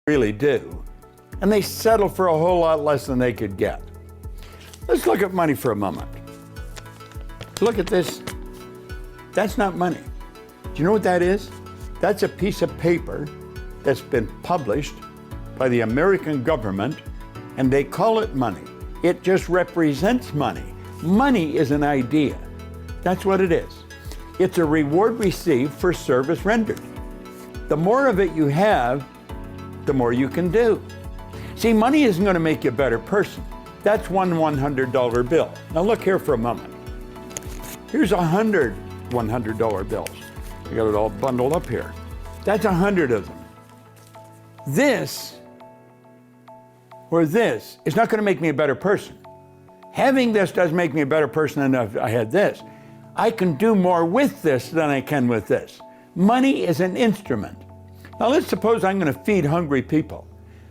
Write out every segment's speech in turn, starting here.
really do, and they settle for a whole lot less than they could get. Let's look at money for a moment. Look at this. That's not money. Do you know what that is? That's a piece of paper that's been published by the American government, and they call it money. It just represents money. Money is an idea. That's what it is. It's a reward received for service rendered. The more of it you have, the more you can do. See, money isn't going to make you a better person. That's one $100 bill. Now look here for a moment. Here's 100 $100 bills. I got it all bundled up here. That's 100 of them. This or this is not going to make me a better person. Having this does make me a better person than if I had this. I can do more with this than I can with this. Money is an instrument. Now let's suppose I'm going to feed hungry people.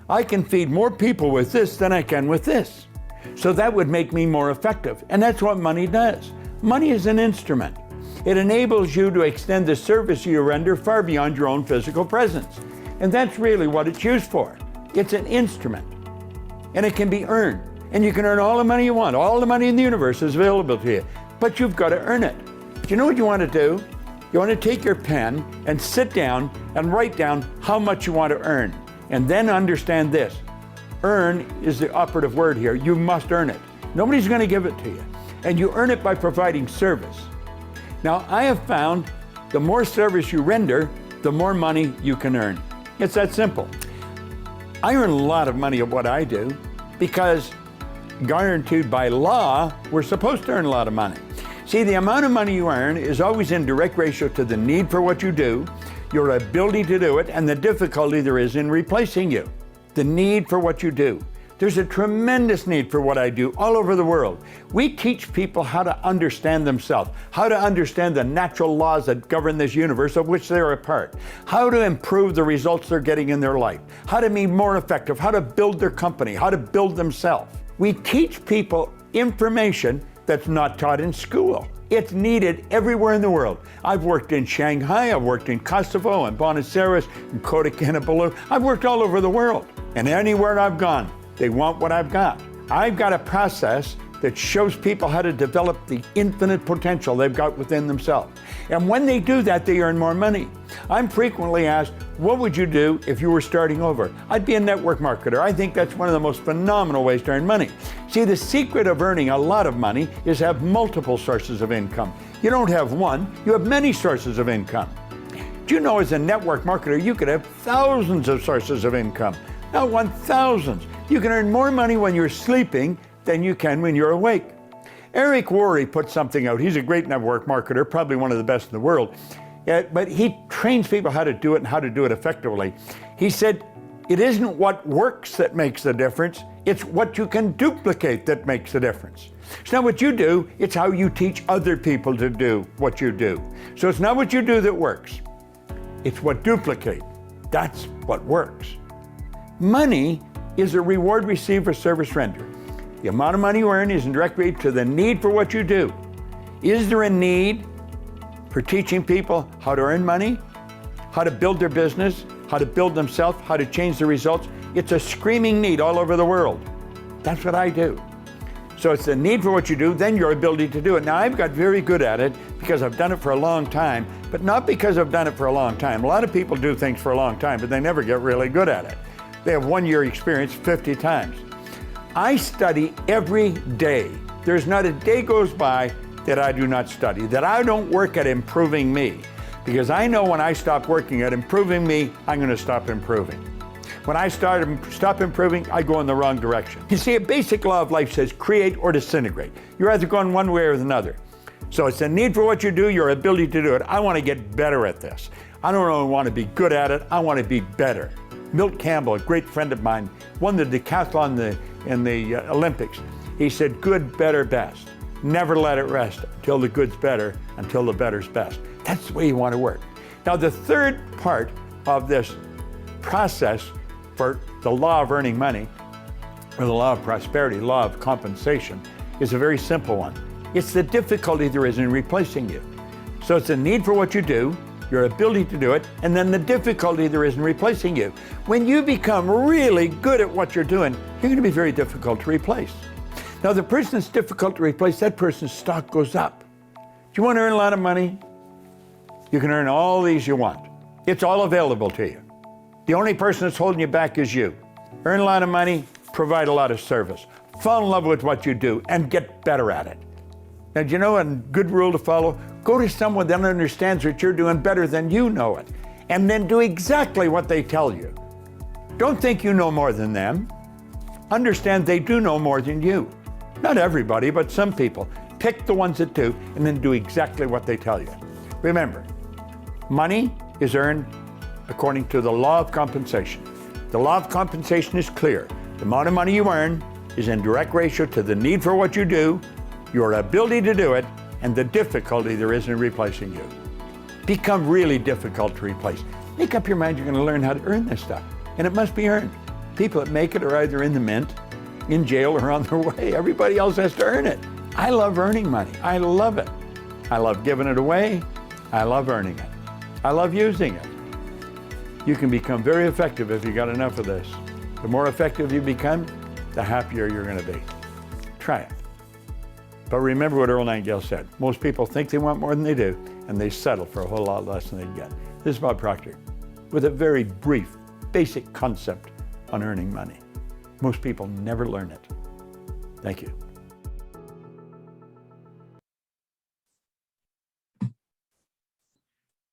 I can feed more people with this than I can with this. So that would make me more effective. And that's what money does. Money is an instrument. It enables you to extend the service you render far beyond your own physical presence. And that's really what it's used for. It's an instrument. And it can be earned. And you can earn all the money you want. All the money in the universe is available to you. But you've got to earn it. Do you know what you want to do? You want to take your pen and sit down and write down how much you want to earn. And then understand this. Earn is the operative word here. You must earn it. Nobody's going to give it to you. And you earn it by providing service. Now, I have found the more service you render, the more money you can earn. It's that simple. I earn a lot of money at what I do because guaranteed by law, we're supposed to earn a lot of money. See, the amount of money you earn is always in direct ratio to the need for what you do, your ability to do it, and the difficulty there is in replacing you. The need for what you do. There's a tremendous need for what I do all over the world. We teach people how to understand themselves, how to understand the natural laws that govern this universe of which they're a part, how to improve the results they're getting in their life, how to be more effective, how to build their company, how to build themselves. We teach people information that's not taught in school. It's needed everywhere in the world. I've worked in Shanghai, I've worked in Kosovo, and Buenos Aires, and Kota Kinabalu. I've worked all over the world. And anywhere I've gone, they want what I've got. I've got a process that shows people how to develop the infinite potential they've got within themselves. And when they do that, they earn more money. I'm frequently asked, what would you do if you were starting over? I'd be a network marketer. I think that's one of the most phenomenal ways to earn money. See, the secret of earning a lot of money is have multiple sources of income. You don't have one, you have many sources of income. Do you know as a network marketer, you could have thousands of sources of income, not 1,000. You can earn more money when you're sleeping than you can when you're awake. Eric Worre put something out. He's a great network marketer, probably one of the best in the world. But he trains people how to do it and how to do it effectively. He said, it isn't what works that makes the difference, it's what you can duplicate that makes the difference. It's not what you do, it's how you teach other people to do what you do. So it's not what you do that works, it's what duplicate. That's what works. Money is a reward received for service rendered. The amount of money you earn is in direct relation to the need for what you do. Is there a need for teaching people how to earn money, how to build their business, how to build themselves, how to change the results? It's a screaming need all over the world. That's what I do. So it's the need for what you do, then your ability to do it. Now, I've got very good at it because I've done it for a long time, but not because I've done it for a long time. A lot of people do things for a long time, but they never get really good at it. They have 1 year experience 50 times. I study every day. There's not a day goes by that I do not study, that I don't work at improving me. Because I know when I stop working at improving me, I'm going to stop improving. When I stop improving, I go in the wrong direction. You see, a basic law of life says create or disintegrate. You're either going one way or another. So it's the need for what you do, your ability to do it. I want to get better at this. I don't only want to be good at it, I want to be better. Milt Campbell, a great friend of mine, won the decathlon in the Olympics. He said, good, better, best. Never let it rest until the good's better, until the better's best. That's the way you want to work. Now, the third part of this process for the law of earning money, or the law of prosperity, law of compensation, is a very simple one. It's the difficulty there is in replacing you. So it's the need for what you do, your ability to do it, and then the difficulty there is in replacing you. When you become really good at what you're doing, you're going to be very difficult to replace. Now, the person that's difficult to replace, that person's stock goes up. Do you want to earn a lot of money? You can earn all these you want. It's all available to you. The only person that's holding you back is you. Earn a lot of money, provide a lot of service. Fall in love with what you do and get better at it. Now, do you know a good rule to follow? Go to someone that understands what you're doing better than you know it, and then do exactly what they tell you. Don't think you know more than them. Understand they do know more than you. Not everybody, but some people. Pick the ones that do, and then do exactly what they tell you. Remember, money is earned according to the law of compensation. The law of compensation is clear. The amount of money you earn is in direct ratio to the need for what you do, your ability to do it, and the difficulty there is in replacing you. Become really difficult to replace. Make up your mind you're going to learn how to earn this stuff, and it must be earned. People that make it are either in the mint, in jail, or on their way. Everybody else has to earn it. I love earning money. I love it. I love giving it away. I love earning it. I love using it. You can become very effective if you got enough of this. The more effective you become, the happier you're going to be. Try it. But remember what Earl Nightingale said. Most people think they want more than they do, and they settle for a whole lot less than they get. This is Bob Proctor with a very brief, basic concept on earning money. Most people never learn it. Thank you.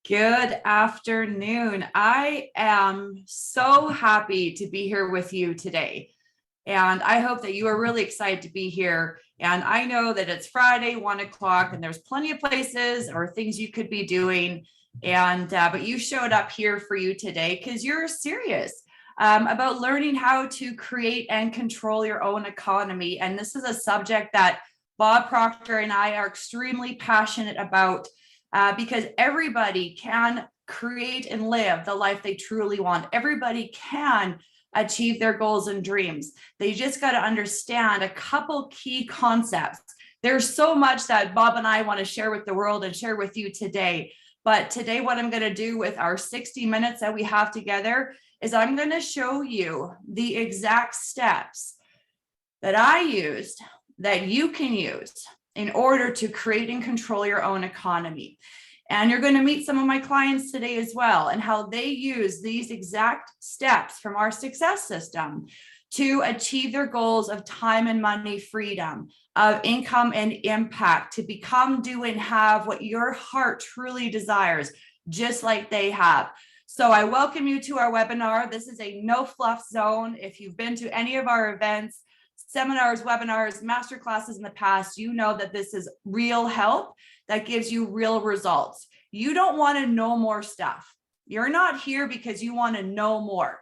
Good afternoon. I am so happy to be here with you today. And I hope that you are really excited to be here. And I know that it's Friday, 1 o'clock, and there's plenty of places or things you could be doing. But you showed up here for you today because you're serious about learning how to create and control your own economy. And this is a subject that Bob Proctor and I are extremely passionate about because everybody can create and live the life they truly want. Everybody can achieve their goals and dreams. They just got to understand a couple key concepts. There's so much that Bob and I want to share with the world and share with you today. But today, what I'm going to do with our 60 minutes that we have together is I'm going to show you the exact steps that I used that you can use in order to create and control your own economy. And you're going to meet some of my clients today as well, and how they use these exact steps from our success system to achieve their goals of time and money freedom, of income and impact, to become, do, and have what your heart truly desires, just like they have. So I welcome you to our webinar. This is a no fluff zone. If you've been to any of our events, seminars, webinars, masterclasses in the past, you know that this is real help that gives you real results. You don't want to know more stuff. You're not here because you want to know more.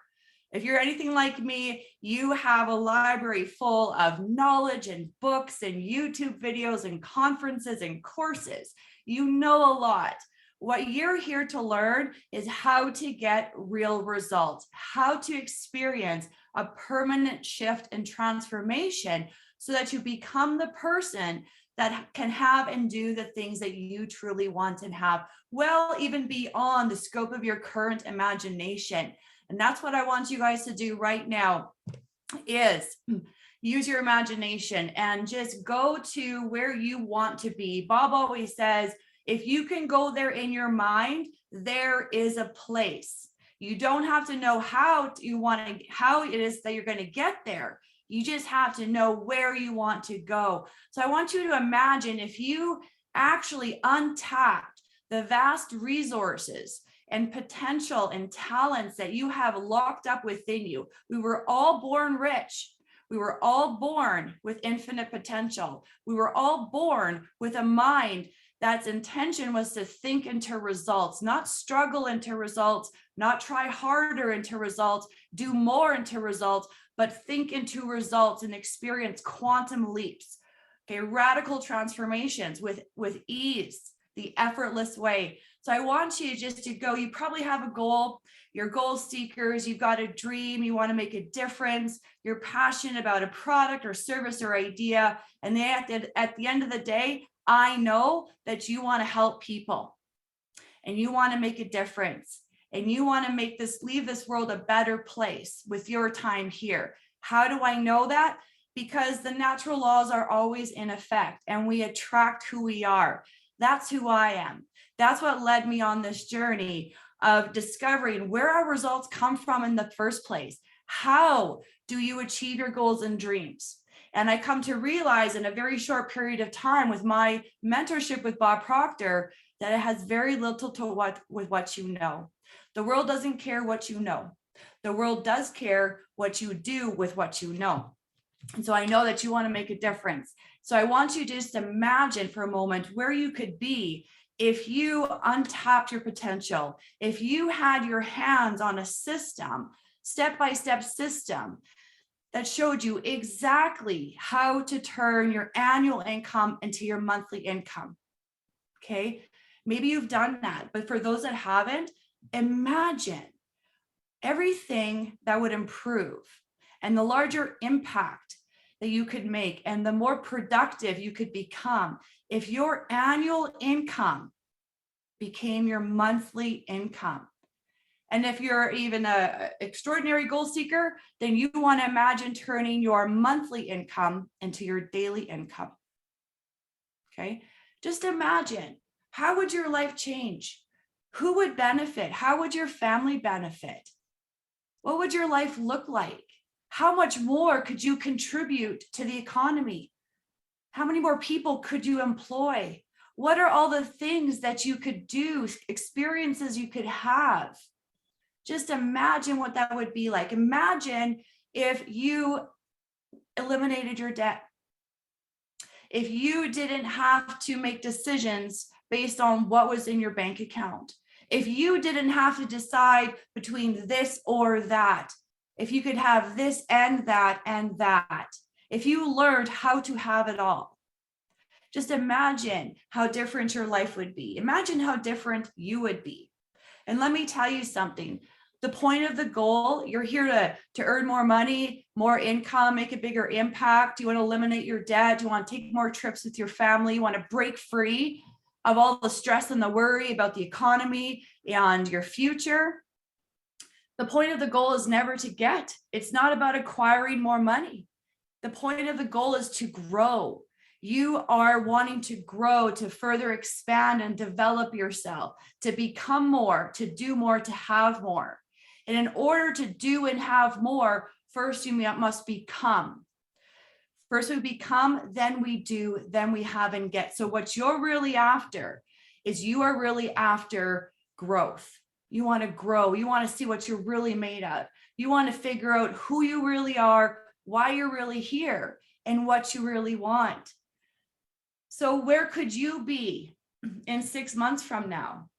If you're anything like me, you have a library full of knowledge and books and YouTube videos and conferences and courses. You know a lot. What you're here to learn is how to get real results, how to experience a permanent shift and transformation so that you become the person that can have and do the things that you truly want and have, well, even beyond the scope of your current imagination. And that's what I want you guys to do right now, is use your imagination and just go to where you want to be. Bob always says, if you can go there in your mind, there is a place. You don't have to know how it is that you're going to get there. You just have to know where you want to go. So I want you to imagine if you actually untapped the vast resources and potential and talents that you have locked up within you. We were all born rich. We were all born with infinite potential. We were all born with a mind that's intention was to think into results, not struggle into results, not try harder into results, do more into results, but think into results and experience quantum leaps, okay, radical transformations with ease, the effortless way. So I want you just to go, you probably have a goal, you're goal seekers, you've got a dream, you want to make a difference, you're passionate about a product or service or idea, and at the end of the day, I know that you want to help people. and you want to make a difference, and you want to leave this world a better place with your time here. How do I know that? Because the natural laws are always in effect, and we attract who we are. That's who I am. That's what led me on this journey of discovering where our results come from in the first place. How do you achieve your goals and dreams? And I come to realize in a very short period of time with my mentorship with Bob Proctor that it has very little to with what you know. The world doesn't care what you know. The world does care what you do with what you know. And so I know that you want to make a difference. So I want you to just imagine for a moment where you could be if you untapped your potential, if you had your hands on a system, step-by-step system that showed you exactly how to turn your annual income into your monthly income. Okay, maybe you've done that, but for those that haven't, imagine everything that would improve and the larger impact that you could make and the more productive you could become if your annual income became your monthly income. And if you're even an extraordinary goal seeker, then you want to imagine turning your monthly income into your daily income. Okay, just imagine, how would your life change? Who would benefit? How would your family benefit? What would your life look like? How much more could you contribute to the economy? How many more people could you employ? What are all the things that you could do, experiences you could have? Just imagine what that would be like. Imagine if you eliminated your debt. If you didn't have to make decisions based on what was in your bank account. If you didn't have to decide between this or that. If you could have this and that and that. If you learned how to have it all. Just imagine how different your life would be. Imagine how different you would be. And let me tell you something. The point of the goal, you're here to earn more money, more income, make a bigger impact. You want to eliminate your debt. You want to take more trips with your family. You want to break free of all the stress and the worry about the economy and your future. The point of the goal is never to get. It's not about acquiring more money. The point of the goal is to grow. You are wanting to grow, to further expand and develop yourself, to become more, to do more, to have more. And in order to do and have more, first you must become. First we become, then we do, then we have and get. So what you're really after is you are really after growth. You want to grow. You want to see what you're really made of. You want to figure out who you really are, why you're really here, and what you really want. So where could you be in 6 months from now?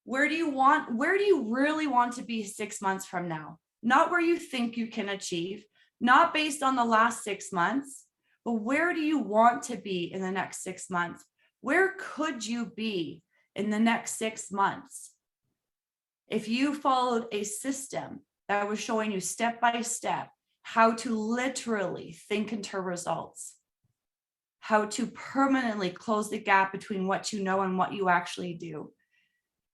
Where do you really want to be 6 months from now? Not where you think you can achieve, not based on the last 6 months, but where do you want to be in the next 6 months? Where could you be in the next 6 months? If you followed a system that was showing you step by step how to literally think into results, how to permanently close the gap between what you know and what you actually do,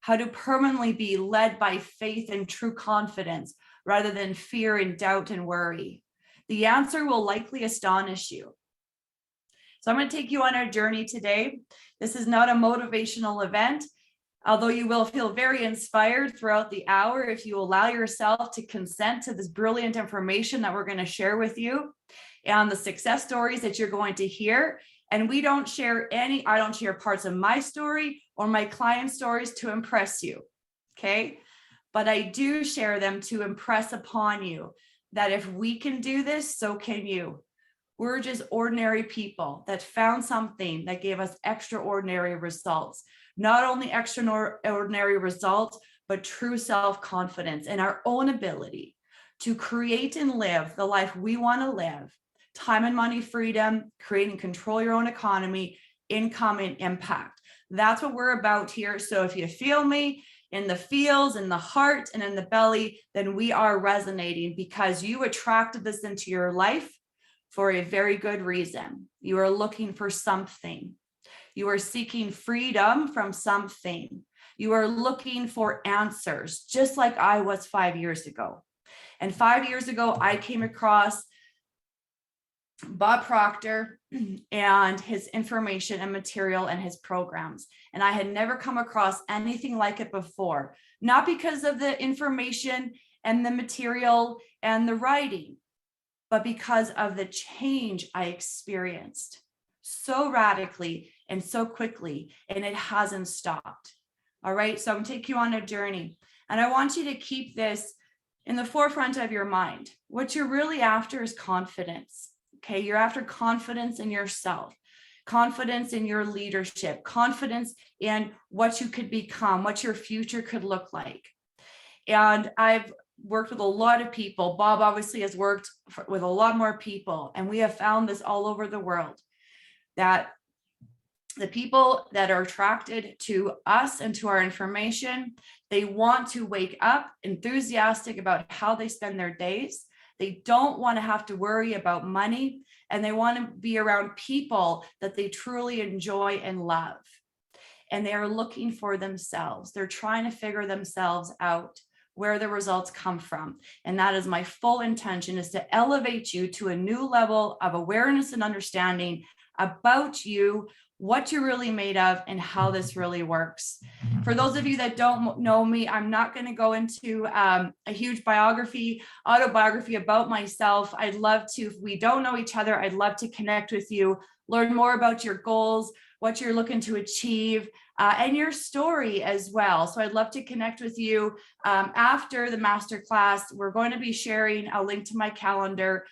how to permanently be led by faith and true confidence rather than fear and doubt and worry. The answer will likely astonish you. So I'm going to take you on our journey today. This is not a motivational event, although you will feel very inspired throughout the hour if you allow yourself to consent to this brilliant information that we're going to share with you and the success stories that you're going to hear. And I don't share parts of my story or my client stories to impress you, okay? But I do share them to impress upon you that if we can do this, so can you. We're just ordinary people that found something that gave us extraordinary results. Not only extraordinary results, but true self-confidence in our own ability to create and live the life we want to live. Time and money freedom, create and control your own economy, income and impact. That's what we're about here. So if you feel me in the feels, in the heart, and in the belly, then we are resonating because you attracted this into your life for a very good reason. You are looking for something. You are seeking freedom from something. You are looking for answers, just like I was 5 years ago. And 5 years ago, I came across Bob Proctor and his information and material and his programs. And I had never come across anything like it before, not because of the information and the material and the writing, but because of the change I experienced so radically and so quickly, and it hasn't stopped. All right, so I'm gonna take you on a journey, and I want you to keep this in the forefront of your mind. What you're really after is confidence. Okay, you're after confidence in yourself, confidence in your leadership, confidence in what you could become, what your future could look like. And I've worked with a lot of people. Bob obviously has worked with a lot more people, and we have found this all over the world, that the people that are attracted to us and to our information, they want to wake up enthusiastic about how they spend their days. They don't want to have to worry about money, and they want to be around people that they truly enjoy and love. And they are looking for themselves. They're trying to figure themselves out, where the results come from. And that is my full intention, is to elevate you to a new level of awareness and understanding about you, what you're really made of, and how this really works. For those of you that don't know me, I'm not going to go into a huge autobiography about myself. I'd love to, if we don't know each other, I'd love to connect with you, learn more about your goals, what you're looking to achieve, and your story as well. So I'd love to connect with you after the masterclass. We're going to be sharing a link to my calendar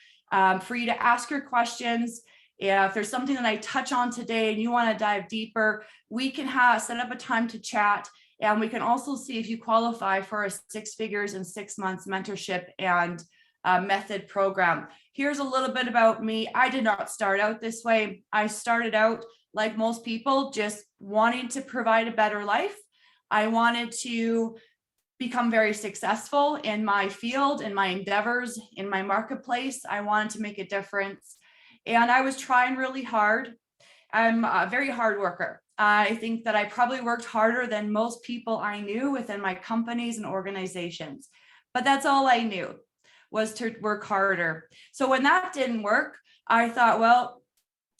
for you to ask your questions. If there's something that I touch on today and you want to dive deeper, we can set up a time to chat, and we can also see if you qualify for a 6 figures in 6 months mentorship and method program. Here's a little bit about me. I did not start out this way. I started out like most people, just wanting to provide a better life. I wanted to become very successful in my field, in my endeavors, in my marketplace. I wanted to make a difference. And I was trying really hard. I'm a very hard worker. I think that I probably worked harder than most people I knew within my companies and organizations. But that's all I knew, was to work harder. So when that didn't work, I thought, well,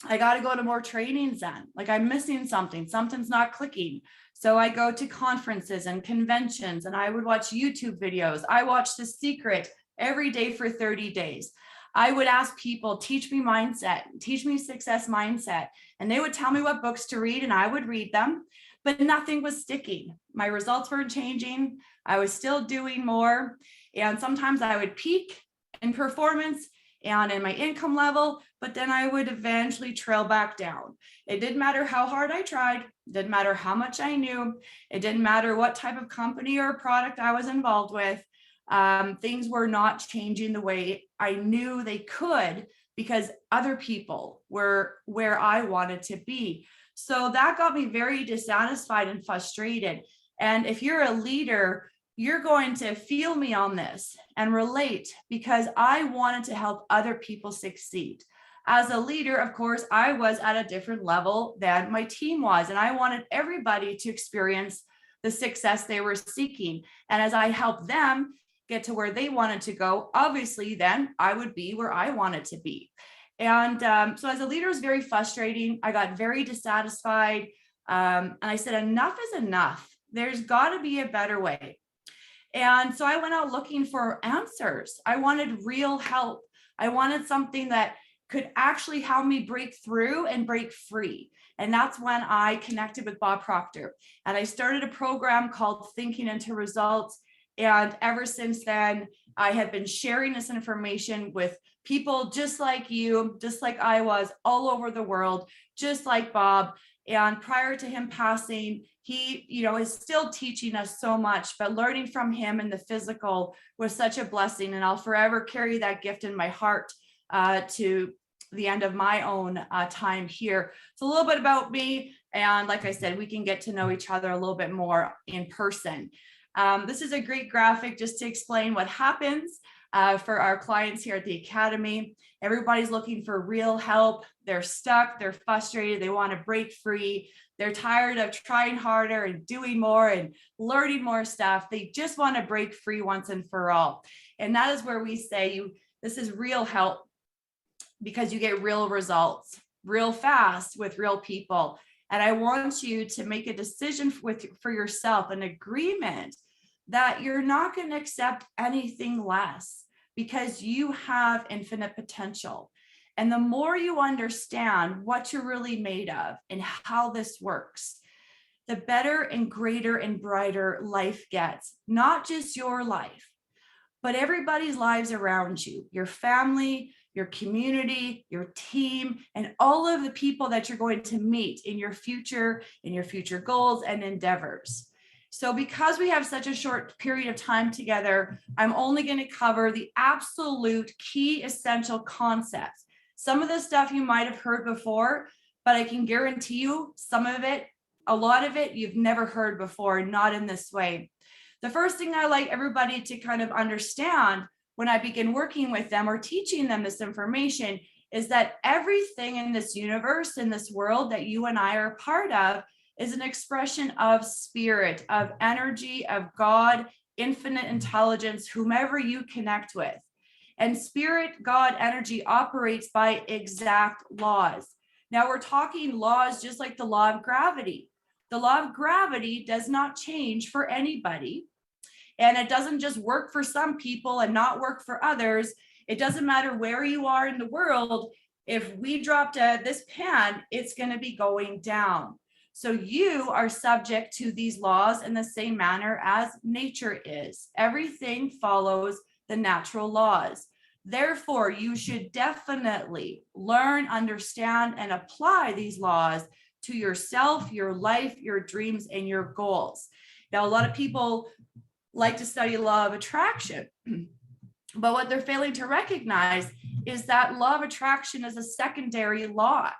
I got to go to more trainings then. Like, I'm missing something. Something's not clicking. So I go to conferences and conventions, and I would watch YouTube videos. I watched The Secret every day for 30 days. I would ask people, teach me mindset, teach me success mindset. And they would tell me what books to read, and I would read them, but nothing was sticking. My results weren't changing. I was still doing more. And sometimes I would peak in performance and in my income level, but then I would eventually trail back down. It didn't matter how hard I tried. It didn't matter how much I knew. It didn't matter what type of company or product I was involved with. Things were not changing the way I knew they could, because other people were where I wanted to be. So that got me very dissatisfied and frustrated. And if you're a leader, you're going to feel me on this and relate, because I wanted to help other people succeed. As a leader, of course, I was at a different level than my team was, and I wanted everybody to experience the success they were seeking. And as I helped them get to where they wanted to go, obviously then I would be where I wanted to be. And so as a leader, it was very frustrating. I got very dissatisfied. And I said, enough is enough. There's got to be a better way. And so I went out looking for answers. I wanted real help. I wanted something that could actually help me break through and break free. And that's when I connected with Bob Proctor. And I started a program called Thinking into Results. And ever since then, I have been sharing this information with people just like you, just like I was, all over the world, just like Bob. And prior to him passing, he, is still teaching us so much, but learning from him in the physical was such a blessing. And I'll forever carry that gift in my heart to the end of my own time here. It's a little bit about me. And like I said, we can get to know each other a little bit more in person. This is a great graphic just to explain what happens for our clients here at the Academy. Everybody's looking for real help. They're stuck, they're frustrated, they want to break free. They're tired of trying harder and doing more and learning more stuff. They just want to break free once and for all. And that is where we say this is real help, because you get real results real fast with real people. And I want you to make a decision for yourself, an agreement that you're not going to accept anything less, because you have infinite potential. And the more you understand what you're really made of and how this works, the better and greater and brighter life gets. Not just your life, but everybody's lives around you, your family, your community, your team, and all of the people that you're going to meet in your future goals and endeavors. So because we have such a short period of time together, I'm only going to cover the absolute key essential concepts. Some of the stuff you might have heard before, but I can guarantee you some of it, a lot of it, you've never heard before, not in this way. The first thing I like everybody to kind of understand when I begin working with them or teaching them this information is that everything in this universe, in this world that you and I are a part of, is an expression of spirit, of energy, of God, infinite intelligence, whomever you connect with. And spirit, God, energy operates by exact laws. Now we're talking laws just like the law of gravity. The law of gravity does not change for anybody. And it doesn't just work for some people and not work for others. It doesn't matter where you are in the world. If we dropped this pan, it's going to be going down. So you are subject to these laws in the same manner as nature is. Everything follows the natural laws. Therefore, you should definitely learn, understand, and apply these laws to yourself, your life, your dreams, and your goals. Now, a lot of people like to study law of attraction, but what they're failing to recognize is that law of attraction is a secondary law.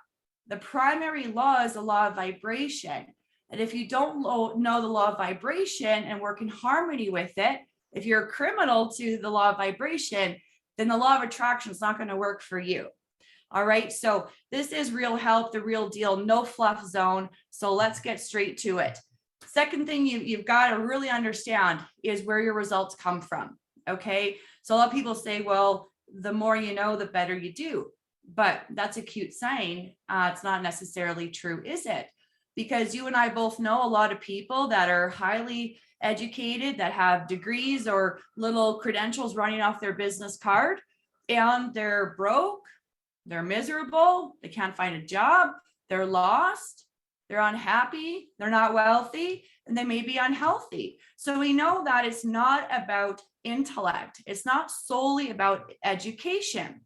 The primary law is the law of vibration. And if you don't know the law of vibration and work in harmony with it, if you're a criminal to the law of vibration, then the law of attraction is not going to work for you. All right. So this is real help, the real deal, no fluff zone. So let's get straight to it. Second thing you've got to really understand is where your results come from. Okay. So a lot of people say, well, the more you know, the better you do. But that's a cute saying. It's not necessarily true, is it? Because you and I both know a lot of people that are highly educated, that have degrees or little credentials running off their business card, and they're broke, they're miserable, they can't find a job, they're lost, they're unhappy, they're not wealthy, and they may be unhealthy. So we know that it's not about intellect. It's not solely about education.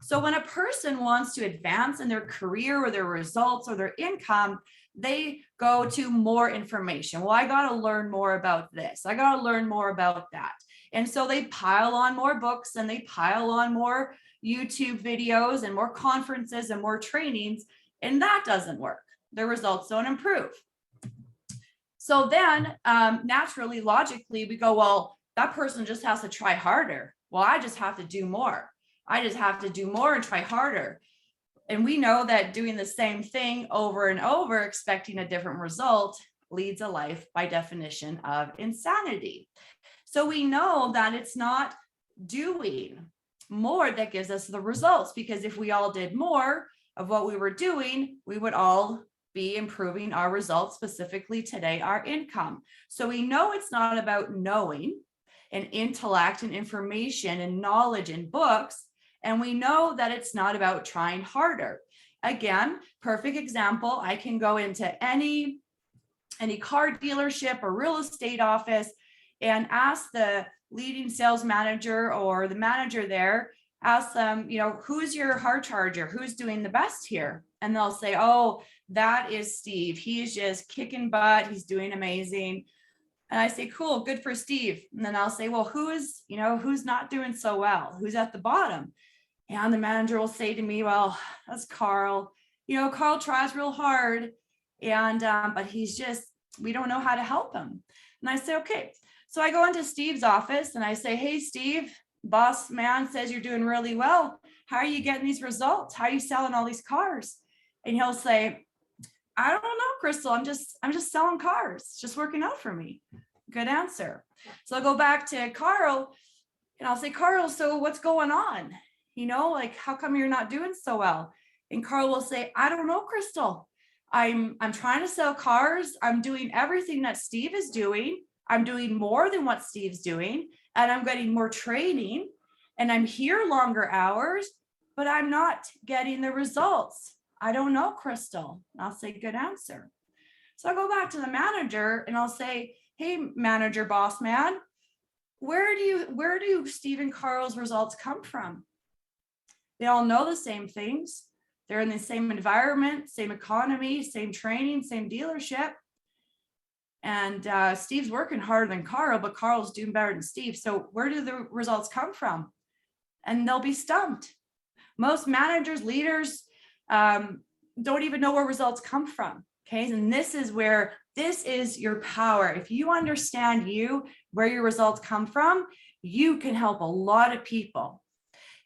So when a person wants to advance in their career or their results or their income, they go to more information. Well, I got to learn more about this. I got to learn more about that. And so they pile on more books and they pile on more YouTube videos and more conferences and more trainings. And that doesn't work. Their results don't improve. So then naturally, logically, we go, well, that person just has to try harder. Well, I just have to do more. I just have to do more and try harder. And we know that doing the same thing over and over, expecting a different result, leads a life by definition of insanity. So we know that it's not doing more that gives us the results, because if we all did more of what we were doing, we would all be improving our results, specifically today, our income. So we know it's not about knowing and intellect and information and knowledge and books. And we know that it's not about trying harder. Again, perfect example, I can go into any car dealership or real estate office and ask the leading sales manager or the manager there, ask them, who's your hard charger? Who's doing the best here? And they'll say, oh, that is Steve. He's just kicking butt. He's doing amazing. And I say, cool, good for Steve. And then I'll say, well, who's not doing so well? Who's at the bottom? And the manager will say to me, well, that's Carl. Carl tries real hard. And, but we don't know how to help him. And I say, okay. So I go into Steve's office and I say, hey, Steve, boss man says you're doing really well. How are you getting these results? How are you selling all these cars? And he'll say, I don't know, Crystal. I'm just selling cars. It's just working out for me. Good answer. So I'll go back to Carl and I'll say, Carl, so what's going on? Like, how come you're not doing so well? And Carl will say, I don't know, Crystal. I'm trying to sell cars. I'm doing everything that Steve is doing. I'm doing more than what Steve's doing, and I'm getting more training, and I'm here longer hours, but I'm not getting the results. I don't know, Crystal. I'll say, good answer. So I'll go back to the manager and I'll say, hey, manager, boss man, where do Steve and Carl's results come from? They all know the same things. They're in the same environment, same economy, same training, same dealership. And Steve's working harder than Carl, but Carl's doing better than Steve. So where do the results come from? And they'll be stumped. Most managers, leaders don't even know where results come from. Okay. And this is your power. If you understand where your results come from, you can help a lot of people.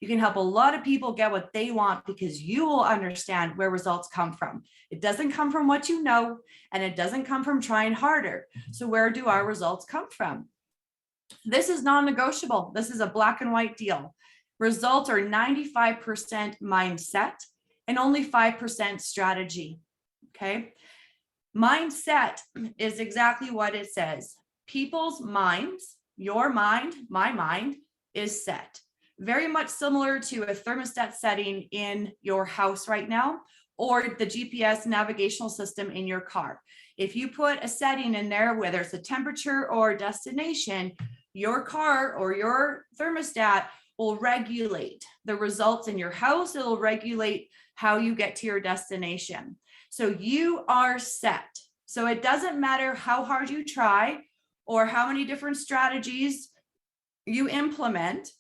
You can help a lot of people get what they want because you will understand where results come from. It doesn't come from what you know, and it doesn't come from trying harder. So where do our results come from? This is non-negotiable. This is a black and white deal. Results are 95% mindset and only 5% strategy. Okay. Mindset is exactly what it says. People's minds, your mind, my mind, is set. Very much similar to a thermostat setting in your house right now, or the GPS navigational system in your car. If you put a setting in there, whether it's a temperature or destination, your car or your thermostat will regulate the results in your house. It'll regulate how you get to your destination. So you are set. So it doesn't matter how hard you try or how many different strategies you implement.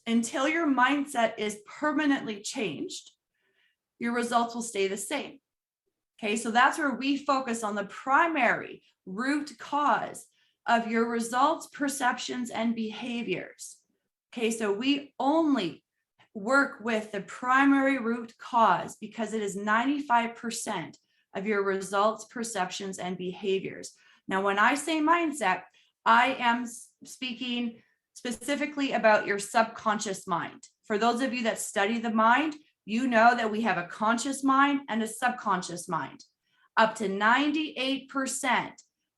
Until your mindset is permanently changed, your results will stay the same. Okay, so that's where we focus on the primary root cause of your results, perceptions, and behaviors. Okay, so we only work with the primary root cause because it is 95% of your results, perceptions, and behaviors. Now, when I say mindset, I am speaking specifically about your subconscious mind. For those of you that study the mind, you know that we have a conscious mind and a subconscious mind. Up to 98%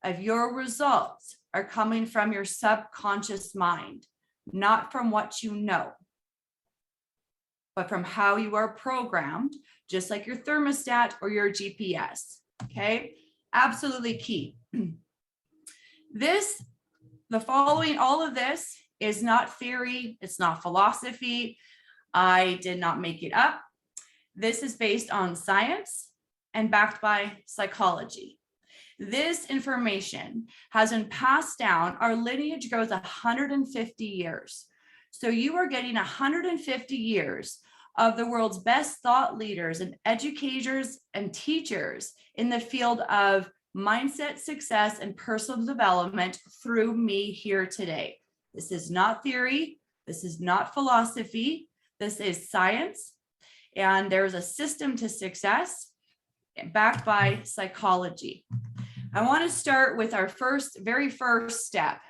of your results are coming from your subconscious mind, not from what you know, but from how you are programmed, just like your thermostat or your GPS. Okay, absolutely key. All of this is not theory. It's not philosophy. I did not make it up. This is based on science and backed by psychology. This information has been passed down. Our lineage goes 150 years. So you are getting 150 years of the world's best thought leaders and educators and teachers in the field of mindset, success, and personal development through me here today. This is not theory. This is not philosophy. This is science. And there's a system to success backed by psychology. I want to start with our very first step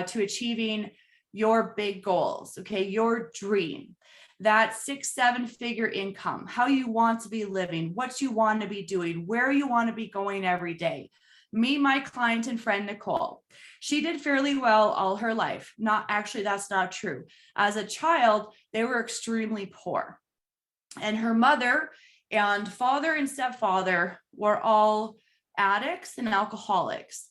to achieving your big goals, okay, your dream, that 6-7 figure income, how you want to be living, what you want to be doing, where you want to be going every day. My client and friend, Nicole, she did fairly well all her life. That's not true. As a child, they were extremely poor. And her mother and father and stepfather were all addicts and alcoholics.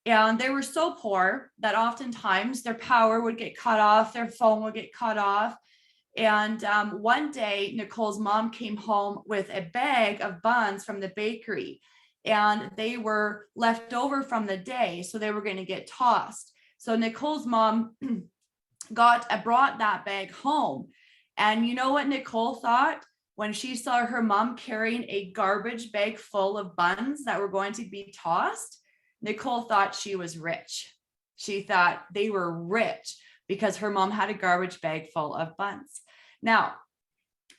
And they were so poor that oftentimes their power would get cut off, their phone would get cut off. And one day, Nicole's mom came home with a bag of buns from the bakery, and they were left over from the day, so they were going to get tossed. So Nicole's mom brought that bag home. And you know what Nicole thought when she saw her mom carrying a garbage bag full of buns that were going to be tossed? Nicole thought she was rich. She thought they were rich because her mom had a garbage bag full of buns. Now,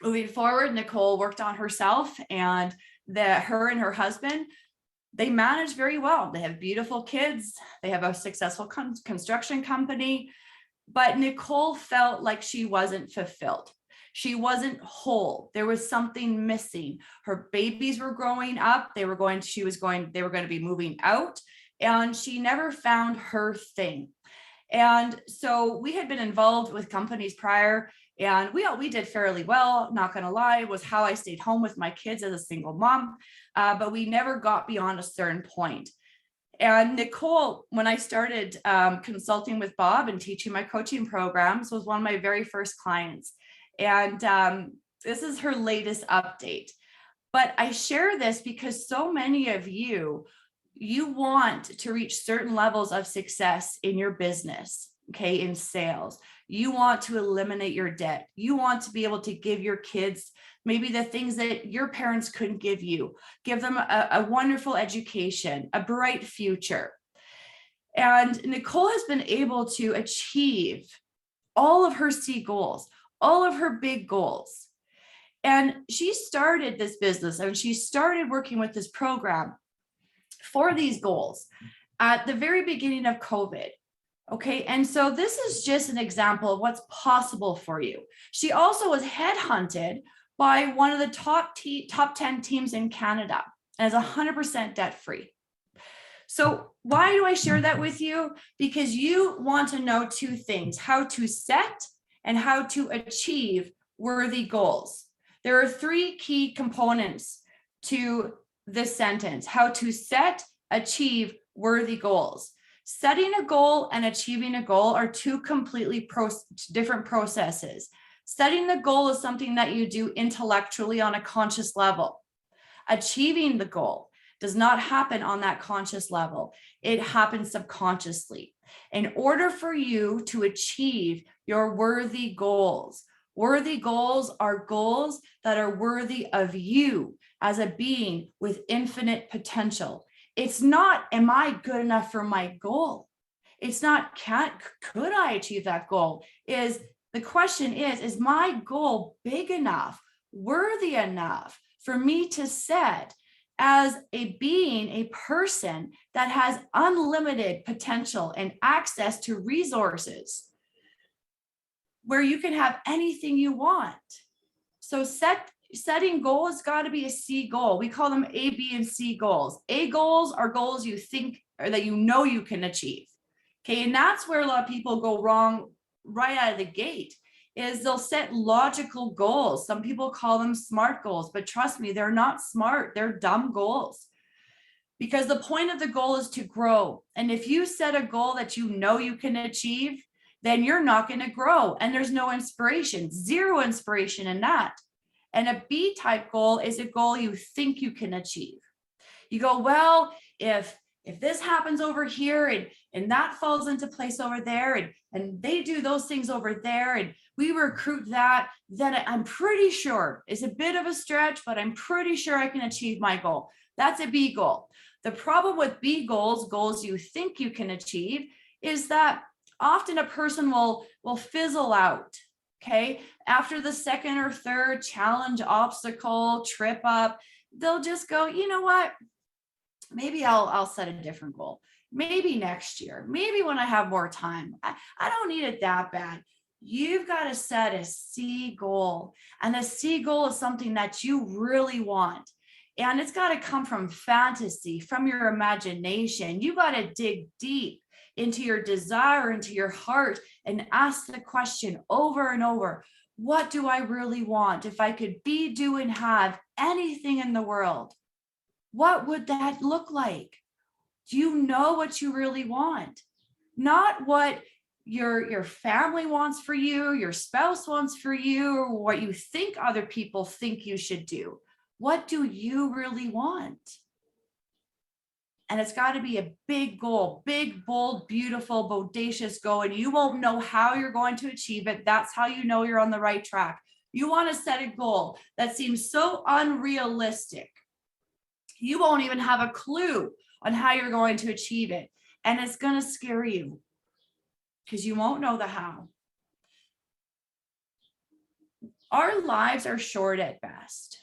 moving forward, Nicole worked on herself, and her and her husband, they manage very well. They have beautiful kids. They have a successful construction company. But Nicole felt like she wasn't fulfilled. She wasn't whole. There was something missing. Her babies were growing up. They were going to be moving out, and she never found her thing. And so we had been involved with companies prior, and we did fairly well, not going to lie. It was how I stayed home with my kids as a single mom, but we never got beyond a certain point. And Nicole, when I started consulting with Bob and teaching my coaching programs, was one of my very first clients. And this is her latest update. But I share this because so many of you want to reach certain levels of success in your business, okay, in sales. You want to eliminate your debt. You want to be able to give your kids maybe the things that your parents couldn't give you, give them a wonderful education, a bright future. And Nicole has been able to achieve all of her C goals, all of her big goals. And she started this business, and she started working with this program for these goals at the very beginning of COVID. Okay, and so this is just an example of what's possible for you. She also was headhunted by one of the top 10 teams in Canada and is 100% debt free. So why do I share that with you? Because you want to know two things: how to set and how to achieve worthy goals. There are three key components to this sentence: how to set, achieve worthy goals. Setting a goal and achieving a goal are two completely different processes. Setting the goal is something that you do intellectually on a conscious level. Achieving the goal does not happen on that conscious level. It happens subconsciously. In order for you to achieve your worthy goals are goals that are worthy of you as a being with infinite potential. It's not, am I good enough for my goal? It's not, could I achieve that goal? The question is my goal big enough, worthy enough for me to set as a being, a person that has unlimited potential and access to resources where you can have anything you want? So setting goal has got to be a C goal. We call them A, B, and C goals. A goals are goals you think or that you know you can achieve. Okay, and that's where a lot of people go wrong right out of the gate, is they'll set logical goals. Some people call them smart goals, but trust me, they're not smart. They're dumb goals. Because the point of the goal is to grow. And if you set a goal that you know you can achieve, then you're not going to grow. And there's no inspiration, zero inspiration in that. And a B type goal is a goal you think you can achieve. You go, well, if this happens over here and that falls into place over there and they do those things over there and we recruit that, then I'm pretty sure it's a bit of a stretch, but I'm pretty sure I can achieve my goal. That's a B goal. The problem with B goals, goals you think you can achieve, is that often a person will fizzle out. Okay, after the second or third challenge, obstacle, trip up, they'll just go, you know what? Maybe I'll set a different goal. Maybe next year, maybe when I have more time. I don't need it that bad. You've got to set a C goal. And a C goal is something that you really want. And it's got to come from fantasy, from your imagination. You got to dig deep into your desire, into your heart, and ask the question over and over: what do I really want? If I could be, do, and have anything in the world, what would that look like? Do you know what you really want? Not what your family wants for you, your spouse wants for you, or what you think other people think you should do. What do you really want? And it's got to be a big goal, big, bold, beautiful, bodacious goal. And you won't know how you're going to achieve it. That's how you know you're on the right track. You want to set a goal that seems so unrealistic. You won't even have a clue on how you're going to achieve it. And it's going to scare you. because you won't know the how. Our lives are short at best,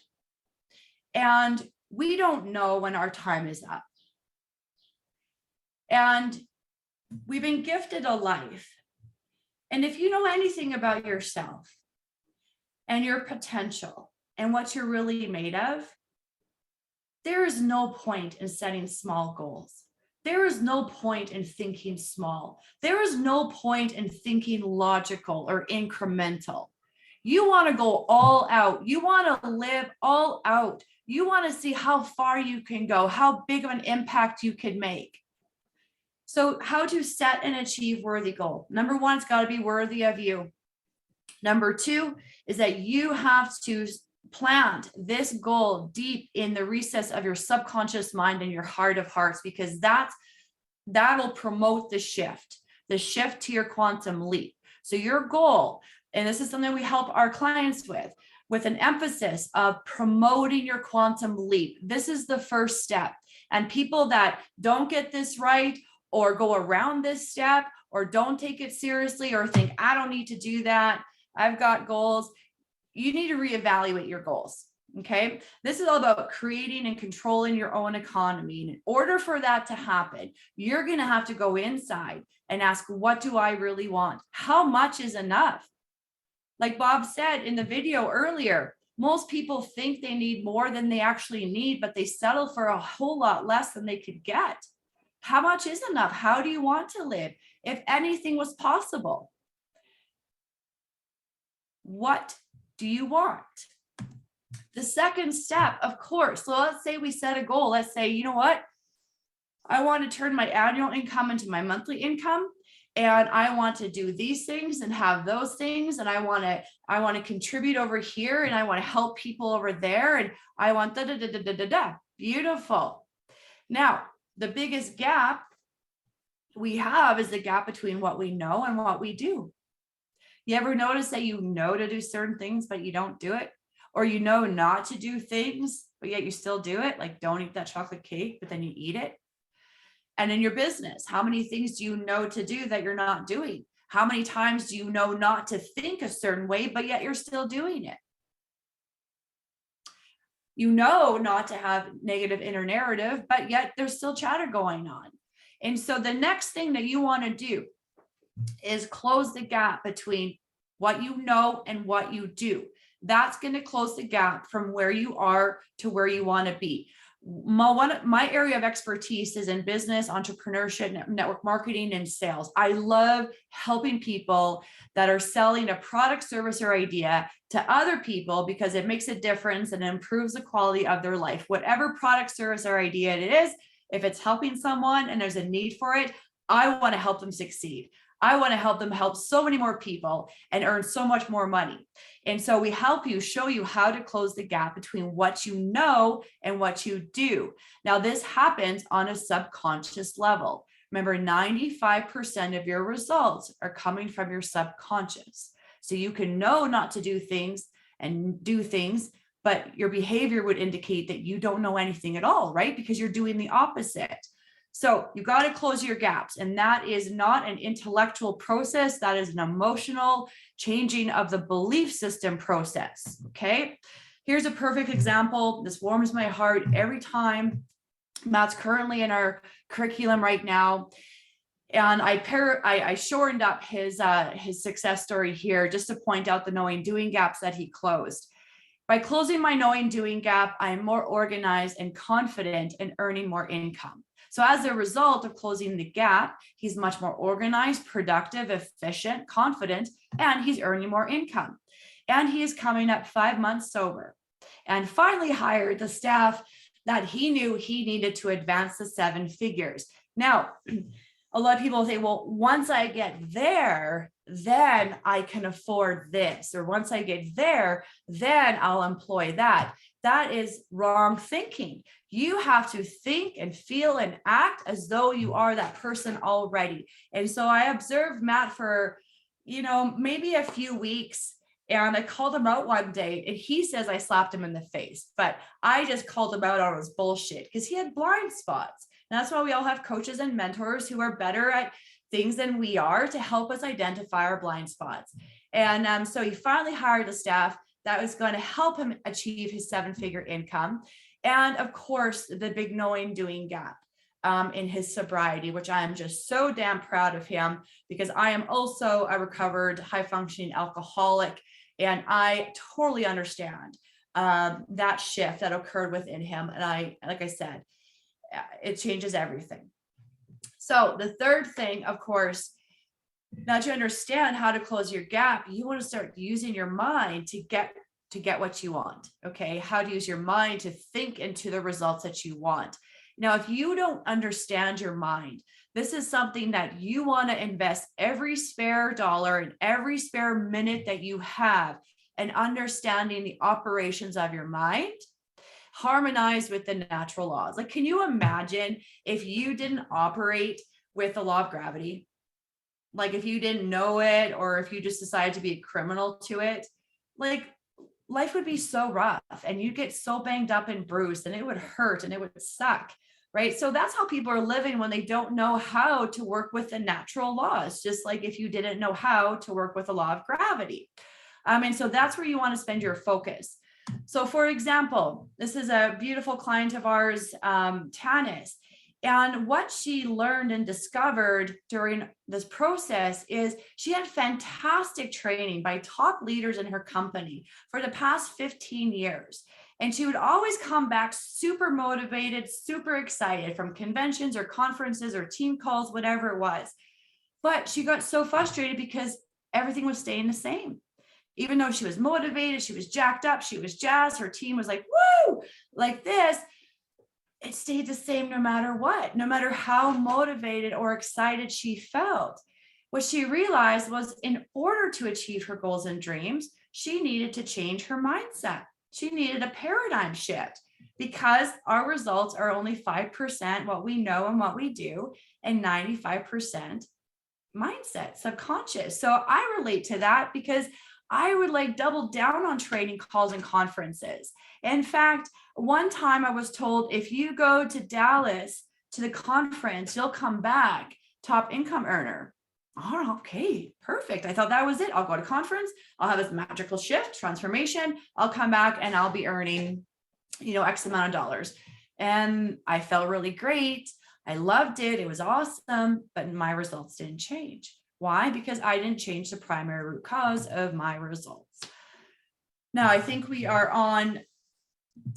and we don't know when our time is up. And we've been gifted a life. And if you know anything about yourself and your potential and what you're really made of, there is no point in setting small goals. There is no point in thinking small. There is no point in thinking logical or incremental. You want to go all out. You want to live all out. You want to see how far you can go, how big of an impact you can make. So how to set and achieve worthy goal. Number one, it's got to be worthy of you. Number two is that you have to plant this goal deep in the recess of your subconscious mind and your heart of hearts, because that'll promote the shift to your quantum leap. So your goal, and this is something we help our clients with an emphasis of promoting your quantum leap. This is the first step. And people that don't get this right, or go around this step, or don't take it seriously, or think, I don't need to do that, I've got goals, you need to reevaluate your goals. Okay. This is all about creating and controlling your own economy. And in order for that to happen, you're going to have to go inside and ask, what do I really want? How much is enough? Like Bob said in the video earlier, most people think they need more than they actually need, but they settle for a whole lot less than they could get. How much is enough? How do you want to live? If anything was possible, what do you want? The second step, of course, so let's say we set a goal. Let's say, you know what? I want to turn my annual income into my monthly income, and I want to do these things and have those things, and I want to contribute over here, and I want to help people over there, and I want da da da da da da da. Beautiful. Now, the biggest gap we have is the gap between what we know and what we do. You ever notice that you know to do certain things, but you don't do it? Or you know not to do things, but yet you still do it? Like, don't eat that chocolate cake, but then you eat it. And in your business, how many things do you know to do that you're not doing? How many times do you know not to think a certain way, but yet you're still doing it? You know not to have negative inner narrative, but yet there's still chatter going on. And so the next thing that you want to do is close the gap between what you know and what you do. That's going to close the gap from where you are to where you want to be. My area of expertise is in business, entrepreneurship, network marketing, and sales. I love helping people that are selling a product, service, or idea to other people, because it makes a difference and improves the quality of their life. Whatever product, service, or idea it is, if it's helping someone and there's a need for it, I want to help them succeed. I want to help them help so many more people and earn so much more money. And so we help you, show you how to close the gap between what you know and what you do. Now, this happens on a subconscious level. Remember, 95% of your results are coming from your subconscious. So you can know not to do things and do things, but your behavior would indicate that you don't know anything at all, right? Because you're doing the opposite. So you got to close your gaps. And that is not an intellectual process. That is an emotional changing of the belief system process. Okay. Here's a perfect example. This warms my heart every time. Matt's currently in our curriculum right now. And I shortened up his success story here just to point out the knowing doing gaps that he closed. By closing my knowing doing gap, I am more organized and confident in earning more income. So as a result of closing the gap, he's much more organized, productive, efficient, confident, and he's earning more income. And he is coming up 5 months sober, and finally hired the staff that he knew he needed to advance the 7 figures. Now, a lot of people say, well, once I get there, then I can afford this, or once I get there, then I'll employ that. That is wrong thinking. You have to think and feel and act as though you are that person already. And so I observed Matt for, maybe a few weeks, and I called him out one day, and he says I slapped him in the face, but I just called him out on his bullshit because he had blind spots. And that's why we all have coaches and mentors who are better at things than we are to help us identify our blind spots. And so he finally hired a staff that was going to help him achieve his 7-figure income. And of course, the big knowing doing gap in his sobriety, which I am just so damn proud of him, because I am also a recovered high functioning alcoholic. And I totally understand that shift that occurred within him. And like I said, it changes everything. So the third thing, of course, now to understand how to close your gap, you want to start using your mind to get what you want. Okay. How to use your mind to think into the results that you want. Now, if you don't understand your mind, this is something that you want to invest every spare dollar and every spare minute that you have in understanding the operations of your mind, harmonized with the natural laws. Like, can you imagine if you didn't operate with the law of gravity? Like, if you didn't know it, or if you just decided to be a criminal to it, like, life would be so rough and you'd get so banged up and bruised and it would hurt and it would suck, right? So that's how people are living when they don't know how to work with the natural laws, just like if you didn't know how to work with the law of gravity. And so that's where you want to spend your focus. So for example, this is a beautiful client of ours, Tanis. And what she learned and discovered during this process is she had fantastic training by top leaders in her company for the past 15 years. And she would always come back super motivated, super excited from conventions or conferences or team calls, whatever it was. But she got so frustrated because everything was staying the same. Even though she was motivated, she was jacked up, she was jazzed, her team was like, woo, like this. It stayed the same no matter what, no matter how motivated or excited she felt. What she realized was, in order to achieve her goals and dreams, she needed to change her mindset. She needed a paradigm shift, because our results are only 5% what we know and what we do, and 95% mindset, subconscious. So I relate to that, because I would like double down on training calls and conferences. In fact, one time I was told, if you go to Dallas to the conference, you'll come back top income earner. Oh, okay, perfect. I thought that was it. I'll go to conference. I'll have this magical shift, transformation. I'll come back and I'll be earning, X amount of dollars. And I felt really great. I loved it. It was awesome, but my results didn't change. Why? Because I didn't change the primary root cause of my results. Now, I think we are on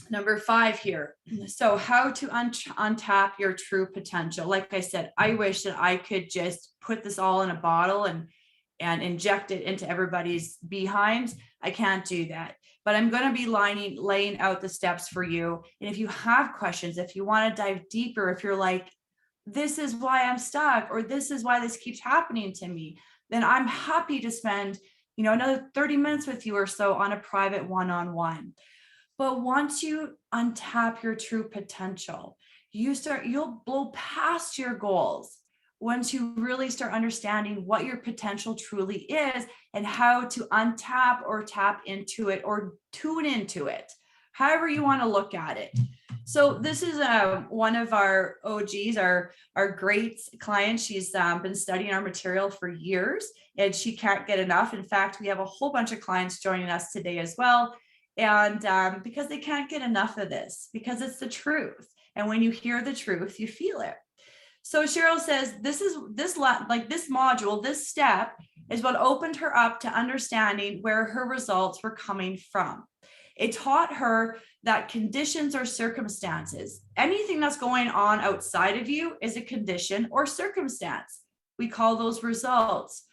number 5 here. So how to untap your true potential. Like I said, I wish that I could just put this all in a bottle and inject it into everybody's behinds. I can't do that, but I'm going to be laying out the steps for you. And if you have questions, if you want to dive deeper, if you're like, this is why I'm stuck, or this is why this keeps happening to me, then I'm happy to spend, another 30 minutes with you or so on a private one-on-one. But once you untap your true potential, you'll blow past your goals once you really start understanding what your potential truly is and how to untap or tap into it or tune into it, however you want to look at it. So this is one of our OGs, our great client. She's been studying our material for years and she can't get enough. In fact, we have a whole bunch of clients joining us today as well. And because they can't get enough of this, because it's the truth. And when you hear the truth, you feel it. So Cheryl says this module, this step is what opened her up to understanding where her results were coming from. It taught her that conditions or circumstances, anything that's going on outside of you is a condition or circumstance. We call those results.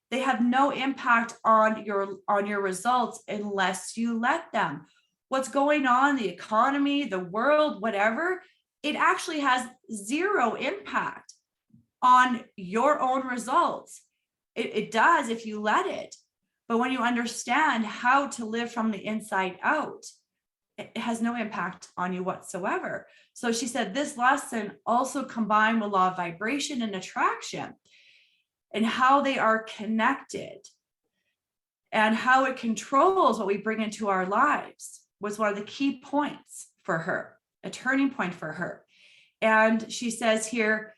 They have no impact on your results unless you let them. What's going on, the economy, the world, whatever, it actually has zero impact on your own results. It does if you let it. But when you understand how to live from the inside out, it has no impact on you whatsoever. So she said this lesson also combined with law of vibration and attraction and how they are connected and how it controls what we bring into our lives was one of the key points for her, a turning point for her. And she says here,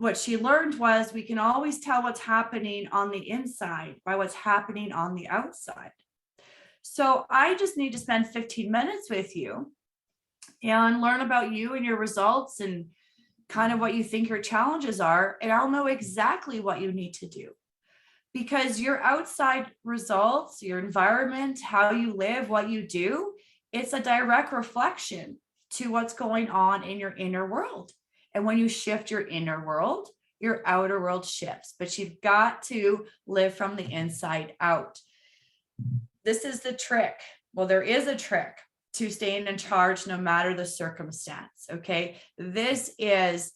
what she learned was we can always tell what's happening on the inside by what's happening on the outside. So I just need to spend 15 minutes with you and learn about you and your results and kind of what you think your challenges are. And I'll know exactly what you need to do, because your outside results, your environment, how you live, what you do, it's a direct reflection to what's going on in your inner world. And when you shift your inner world, your outer world shifts, but you've got to live from the inside out. This is the trick. Well, there is a trick to staying in charge no matter the circumstance. Okay. This is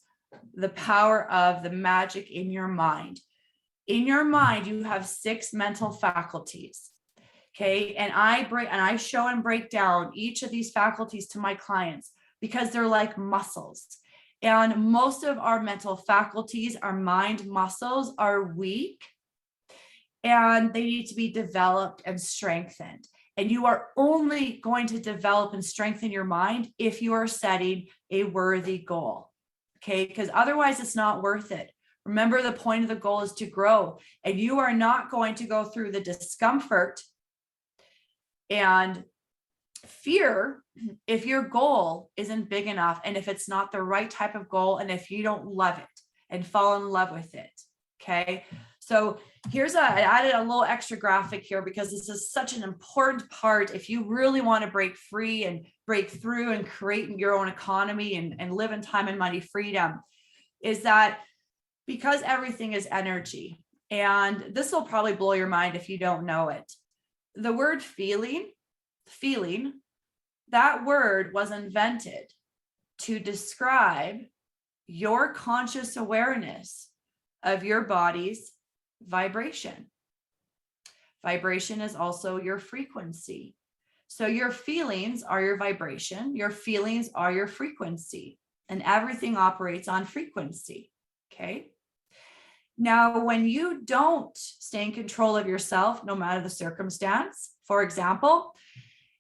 the power of the magic in your mind. In your mind, you have 6 mental faculties. Okay. And I show and break down each of these faculties to my clients because they're like muscles. And most of our mental faculties, our mind muscles, are weak and they need to be developed and strengthened. And you are only going to develop and strengthen your mind if you are setting a worthy goal. Okay. Because otherwise it's not worth it. Remember, the point of the goal is to grow, and you are not going to go through the discomfort and fear if your goal isn't big enough, and if it's not the right type of goal, and if you don't love it and fall in love with it. Okay. So I added a little extra graphic here because this is such an important part. If you really want to break free and break through and create your own economy and live in time and money freedom, is that because everything is energy, and this will probably blow your mind if you don't know it. The word feeling, that word was invented to describe your conscious awareness of your body's vibration. Vibration is also your frequency. So your feelings are your vibration, your feelings are your frequency, and everything operates on frequency. Okay. Now, when you don't stay in control of yourself, no matter the circumstance, for example,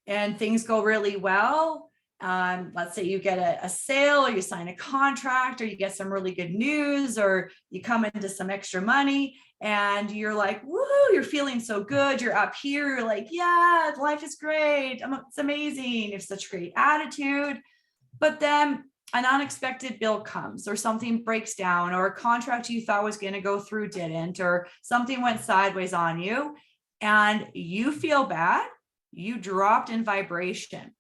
and things go really well, let's say you get a sale, or you sign a contract, or you get some really good news, or you come into some extra money and you're like, woo, you're feeling so good. You're up here. You're like, yeah, life is great. It's amazing. It's such a great attitude. But then an unexpected bill comes, or something breaks down, or a contract you thought was going to go through didn't, or something went sideways on you and you feel bad. You dropped in vibration.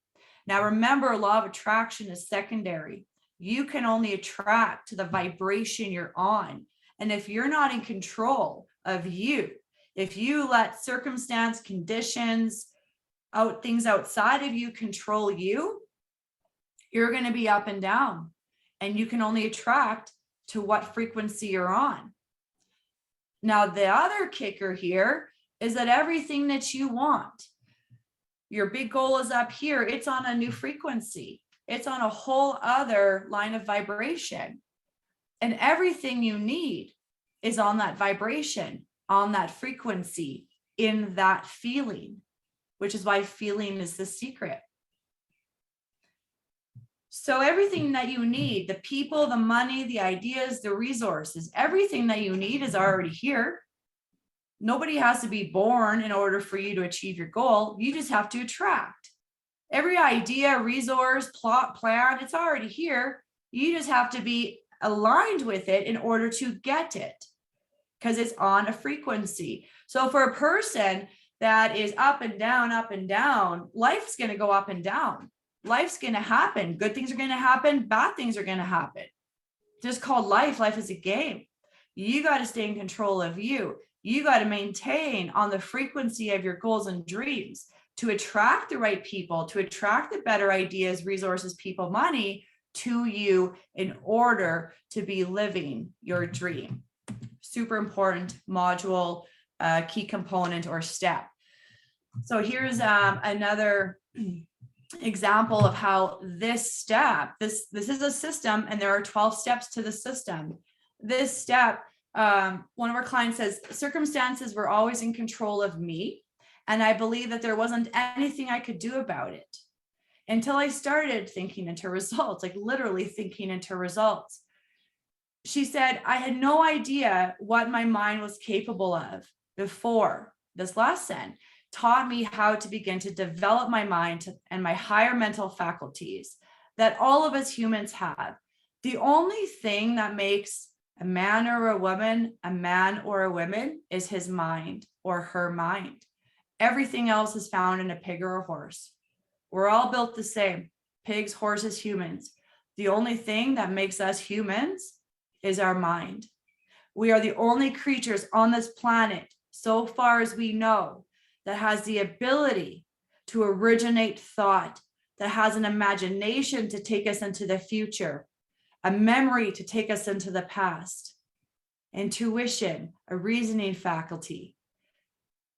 Now, remember, law of attraction is secondary. You can only attract to the vibration you're on. And if you're not in control of you, if you let circumstance, conditions, things outside of you control you, you're going to be up and down, and you can only attract to what frequency you're on. Now, the other kicker here is that everything that you want, your big goal is up here. It's on a new frequency. It's on a whole other line of vibration. And everything you need is on that vibration, on that frequency, in that feeling, which is why feeling is the secret. So everything that you need, the people, the money, the ideas, the resources, everything that you need is already here. Nobody has to be born in order for you to achieve your goal. You just have to attract. Every idea, resource, plot, plan, it's already here. You just have to be aligned with it in order to get it, because it's on a frequency. So for a person that is up and down, life's going to go up and down. Life's going to happen. Good things are going to happen. Bad things are going to happen. Just called life. Life is a game. You got to stay in control of you. You got to maintain on the frequency of your goals and dreams to attract the right people, to attract the better ideas, resources, people, money to you in order to be living your dream. Super important module, key component or step. So here's another example of how this step, this is a system, and there are 12 steps to the system. This step, one of our clients says, circumstances were always in control of me, and I believe that there wasn't anything I could do about it until I started thinking into results, like literally thinking into results. she said, I had no idea what my mind was capable of before this lesson taught me how to begin to develop my mind and my higher mental faculties that all of us humans have. The only thing that makes a man or a woman or a woman is his mind or her mind. Everything else is found in a pig or a horse. We're all built the same, pigs, horses, humans. The only thing that makes us humans is our mind. We are the only creatures on this planet, so far as we know, that has the ability to originate thought, that has an imagination to take us into the future, a memory to take us into the past, intuition, a reasoning faculty.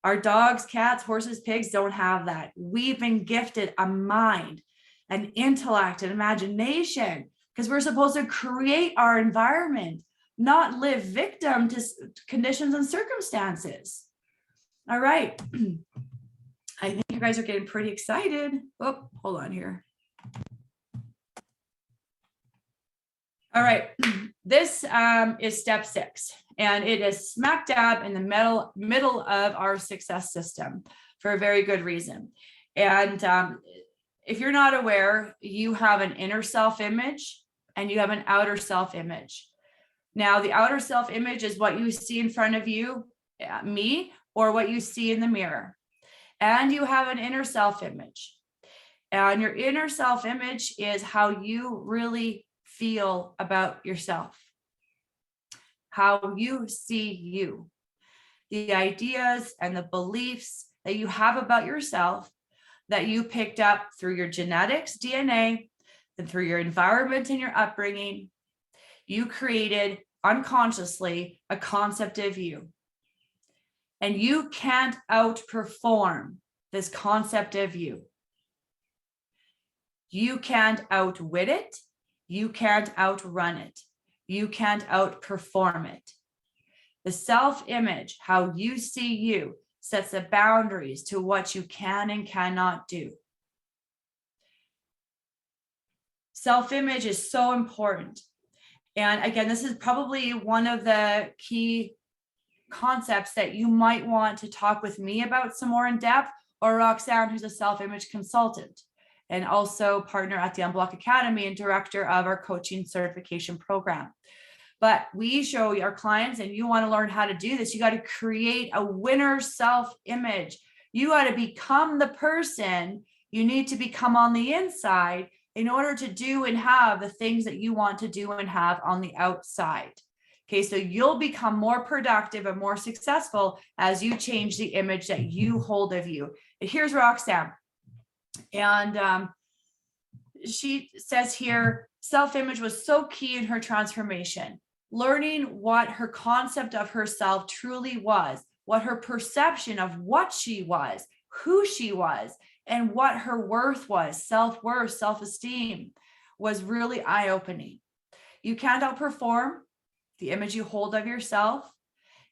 Our dogs, cats, horses, pigs don't have that. We've been gifted a mind, an intellect, an imagination, because we're supposed to create our environment, not live victim to conditions and circumstances. All right. I think you guys are getting pretty excited. Oh, hold on here. All right. This is step 6, and it is smack dab in the middle of our success system for a very good reason. And if you're not aware, you have an inner self-image and you have an outer self-image. Now, the outer self-image is what you see in front of you, me, or what you see in the mirror. And you have an inner self-image. And your inner self-image is how you really feel about yourself, how you see you, the ideas and the beliefs that you have about yourself that you picked up through your genetics, DNA, and through your environment and your upbringing. You created unconsciously a concept of you. And you can't outperform this concept of you. You can't outwit it. You can't outrun it. You can't outperform it. The self-image, how you see you, sets the boundaries to what you can and cannot do. Self-image is so important. And again, this is probably one of the key concepts that you might want to talk with me about some more in depth, or Roxanne, who's a self-image consultant and also partner at the Unblock Academy and director of our coaching certification program. But we show our clients, and you want to learn how to do this, you got to create a winner self-image. You got to become the person you need to become on the inside in order to do and have the things that you want to do and have on the outside. Okay, so you'll become more productive and more successful as you change the image that you hold of you. Here's Roxanne. And she says here, self-image was so key in her transformation. Learning what her concept of herself truly was, what her perception of what she was, who she was, and what her worth was, self-worth, self-esteem, was really eye-opening. You can't outperform the image you hold of yourself,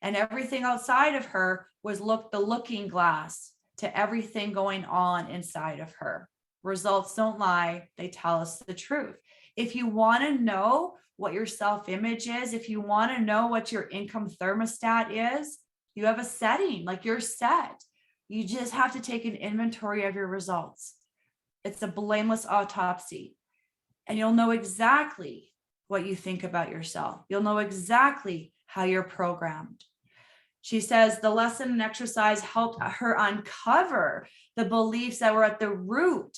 and everything outside of her was the looking glass to everything going on inside of her. Results don't lie, they tell us the truth. If you want to know what your self-image is, if you want to know what your income thermostat is, you have a setting, like you're set. You just have to take an inventory of your results. It's a blameless autopsy, and you'll know exactly what you think about yourself. You'll know exactly how you're programmed. She says the lesson and exercise helped her uncover the beliefs that were at the root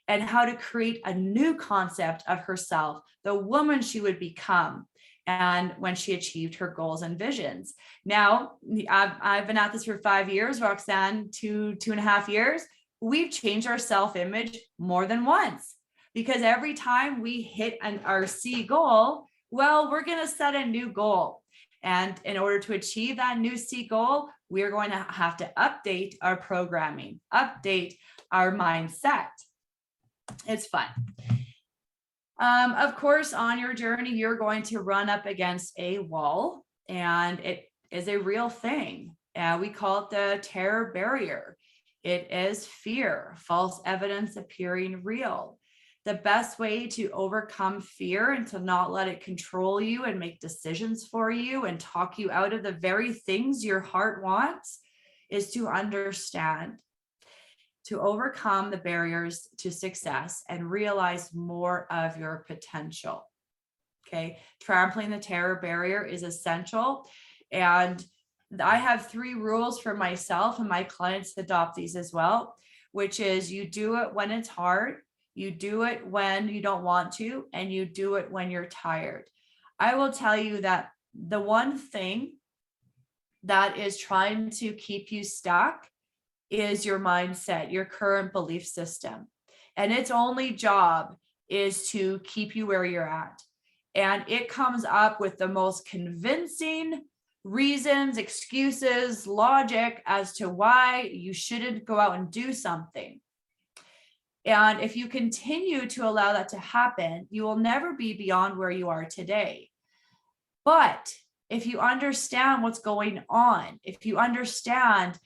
and how to create a new concept of herself, the woman she would become, and when she achieved her goals and visions. Now, I've been at this for 5 years, Roxanne, 2.5 years. We've changed our self-image more than once, because every time we hit our C goal, well, we're going to set a new goal. And in order to achieve that new C goal, we're going to have to update our programming, update our mindset. It's fun. Of course, on your journey, you're going to run up against a wall, and it is a real thing. We call it the terror barrier. It is fear, false evidence appearing real. the best way to overcome fear and to not let it control you and make decisions for you and talk you out of the very things your heart wants is to understand, to overcome the barriers to success and realize more of your potential. Okay, trampling the terror barrier is essential. And I have 3 rules for myself, and my clients adopt these as well, which is you do it when it's hard, you do it when you don't want to, and you do it when you're tired. I will tell you that the one thing that is trying to keep you stuck is your mindset, your current belief system. And its only job is to keep you where you're at. And it comes up with the most convincing reasons, excuses, logic as to why you shouldn't go out and do something. And if you continue to allow that to happen, you will never be beyond where you are today. But if you understand what's going on, if you understand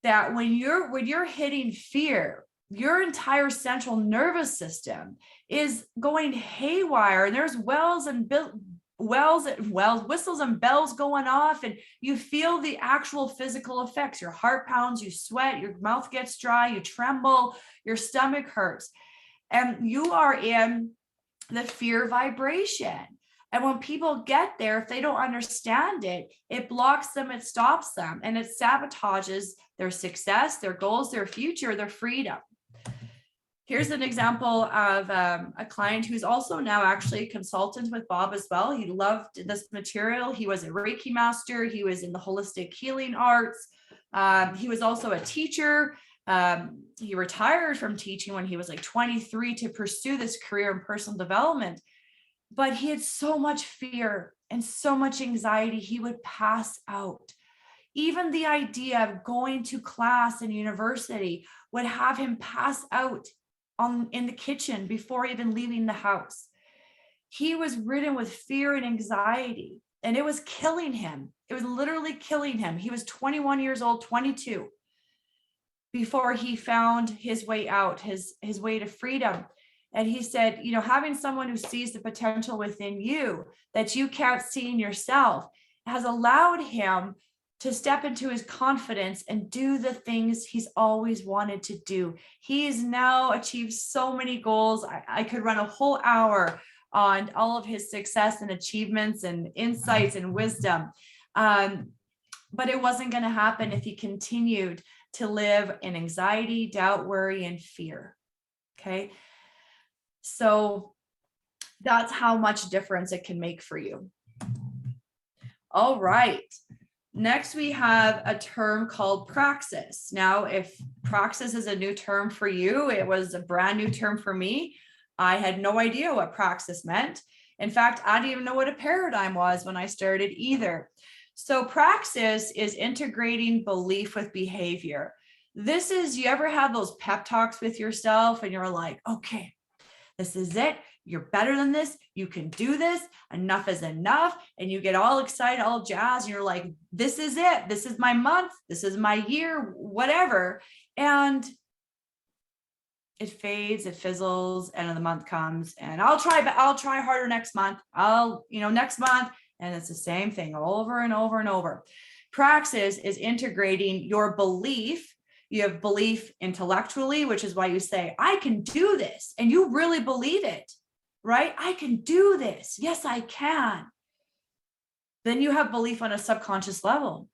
that when you're hitting fear, your entire central nervous system is going haywire, and there's whistles and bells going off, and you feel the actual physical effects. Your heart pounds, you sweat, your mouth gets dry, you tremble, your stomach hurts, and you are in the fear vibration. And when people get there, if they don't understand it, it blocks them, it stops them, and it sabotages their success, their goals, their future, their freedom. Here's an example of a client who's also now actually a consultant with Bob as well. He loved this material. He was a Reiki master. He was in the holistic healing arts. He was also a teacher. He retired from teaching when he was like 23 to pursue this career in personal development. But he had so much fear and so much anxiety, he would pass out. Even the idea of going to class in university would have him pass out in the kitchen before even leaving the house. He was ridden with fear and anxiety, and it was killing him. It was literally killing him. He was 21 years old, 22, before he found his way out, his way to freedom. And he said, having someone who sees the potential within you that you can't see in yourself has allowed him to step into his confidence and do the things he's always wanted to do. He's now achieved so many goals. I could run a whole hour on all of his success and achievements and insights and wisdom. But it wasn't going to happen if he continued to live in anxiety, doubt, worry, and fear. Okay. So that's how much difference it can make for you. All right. Next, we have a term called praxis. Now, if praxis is a new term for you, it was a brand new term for me. I had no idea what praxis meant. In fact, I didn't even know what a paradigm was when I started either. So praxis is integrating belief with behavior. This is, you ever have those pep talks with yourself and you're like, okay, this is it. You're better than this. You can do this. Enough is enough. And you get all excited, all jazzed. And you're like, this is it. This is my month. This is my year, whatever. And it fades, it fizzles, and the month comes. And I'll try harder next month. Next month. And it's the same thing over and over and over. Praxis is integrating your belief. You have belief intellectually, which is why you say, I can do this. And you really believe it, right? I can do this. Yes, I can. Then you have belief on a subconscious level.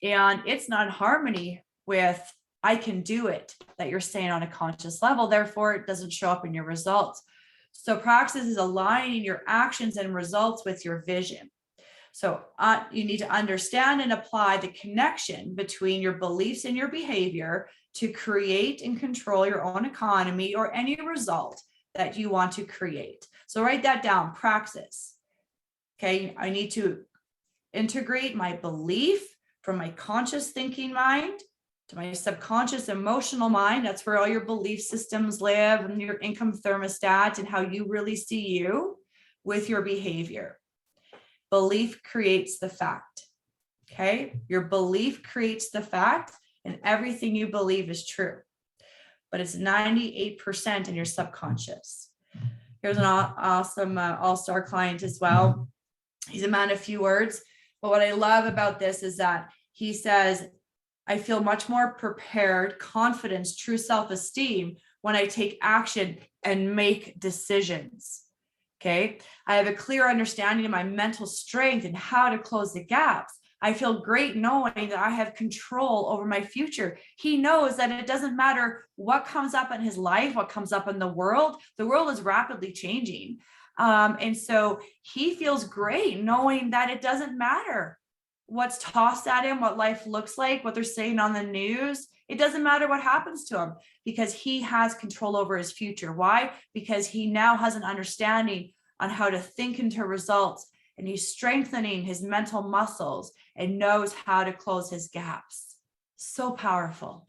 And it's not in harmony with I can do it that you're saying on a conscious level. Therefore, it doesn't show up in your results. So praxis is aligning your actions and results with your vision. So you need to understand and apply the connection between your beliefs and your behavior to create and control your own economy or any result that you want to create. So write that down, praxis. Okay, I need to integrate my belief from my conscious thinking mind to my subconscious emotional mind. That's where all your belief systems live and your income thermostat and how you really see you with your behavior. Belief creates the fact. Okay. Your belief creates the fact, and everything you believe is true. but it's 98% in your subconscious. Here's an awesome all-star client as well. He's a man of few words, but what I love about this is that he says, I feel much more prepared, confidence, true self-esteem when I take action and make decisions. Okay. I have a clear understanding of my mental strength and how to close the gaps. I feel great knowing that I have control over my future. He knows that it doesn't matter what comes up in his life, what comes up in the world. The world is rapidly changing. And so he feels great knowing that it doesn't matter what's tossed at him, what life looks like, what they're saying on the news. It doesn't matter what happens to him because he has control over his future. Why? Because he now has an understanding on how to think into results, and he's strengthening his mental muscles and knows how to close his gaps. So powerful.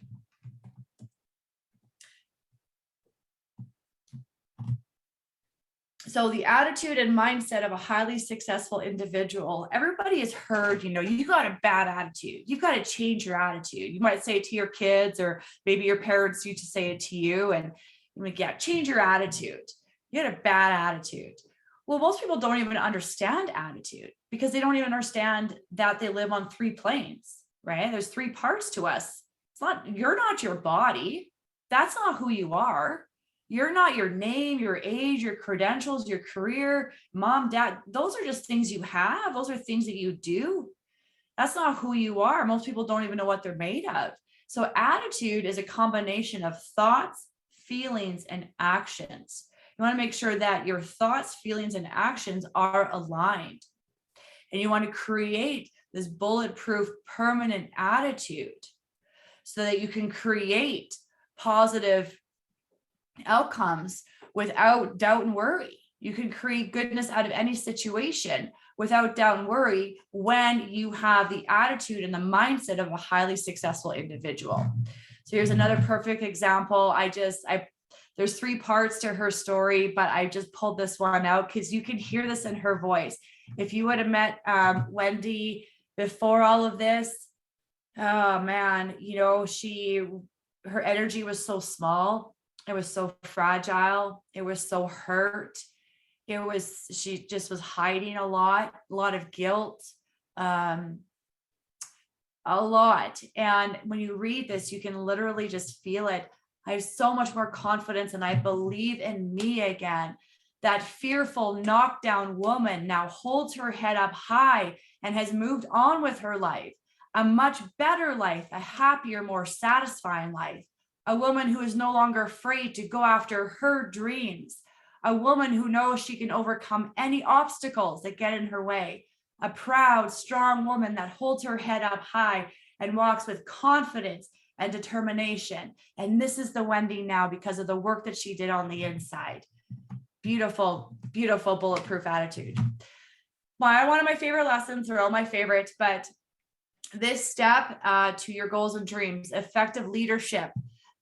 So the attitude and mindset of a highly successful individual, everybody has heard, you got a bad attitude. You've got to change your attitude. You might say it to your kids, or maybe your parents used to say it to you, and you're like, yeah, change your attitude. You had a bad attitude. Well, most people don't even understand attitude because they don't even understand that they live on 3 planes, right? There's 3 parts to us. You're not your body. That's not who you are. You're not your name, your age, your credentials, your career, mom, dad. Those are just things you have. Those are things that you do. That's not who you are. Most people don't even know what they're made of. So attitude is a combination of thoughts, feelings, and actions. You want to make sure that your thoughts, feelings, and actions are aligned. And you want to create this bulletproof, permanent attitude so that you can create positive outcomes without doubt and worry. You can create goodness out of any situation without doubt and worry when you have the attitude and the mindset of a highly successful individual. So here's another perfect example. There's 3 parts to her story, but I just pulled this one out because you can hear this in her voice. If you would have met Wendy before all of this, oh man, her energy was so small. It was so fragile. It was so hurt. She just was hiding a lot of guilt, a lot. And when you read this, you can literally just feel it. I have so much more confidence and I believe in me again. That fearful knockdown woman now holds her head up high and has moved on with her life, a much better life, a happier, more satisfying life. A woman who is no longer afraid to go after her dreams. A woman who knows she can overcome any obstacles that get in her way. A proud, strong woman that holds her head up high and walks with confidence and determination. And this is the Wendy now because of the work that she did on the inside. Beautiful, beautiful bulletproof attitude. One of my favorite lessons, they're all my favorites, but this step to your goals and dreams, effective leadership.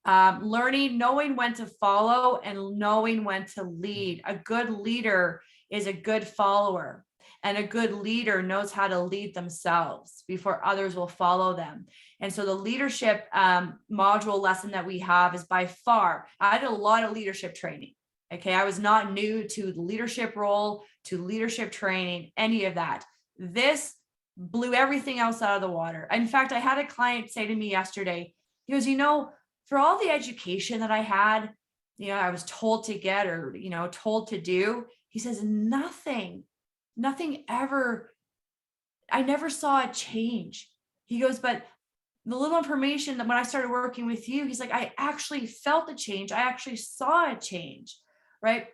Learning, knowing when to follow and knowing when to lead. A good leader is a good follower, and a good leader knows how to lead themselves before others will follow them. And so the leadership module lesson that we have is by far, I did a lot of leadership training. Okay. I was not new to the leadership role, to leadership training, any of that. This blew everything else out of the water. In fact, I had a client say to me yesterday, he goes, for all the education that I had, I was told to get or, told to do, he says, nothing ever, I never saw a change. He goes, but the little information that when I started working with you, he's like, I actually felt the change. I actually saw a change, right?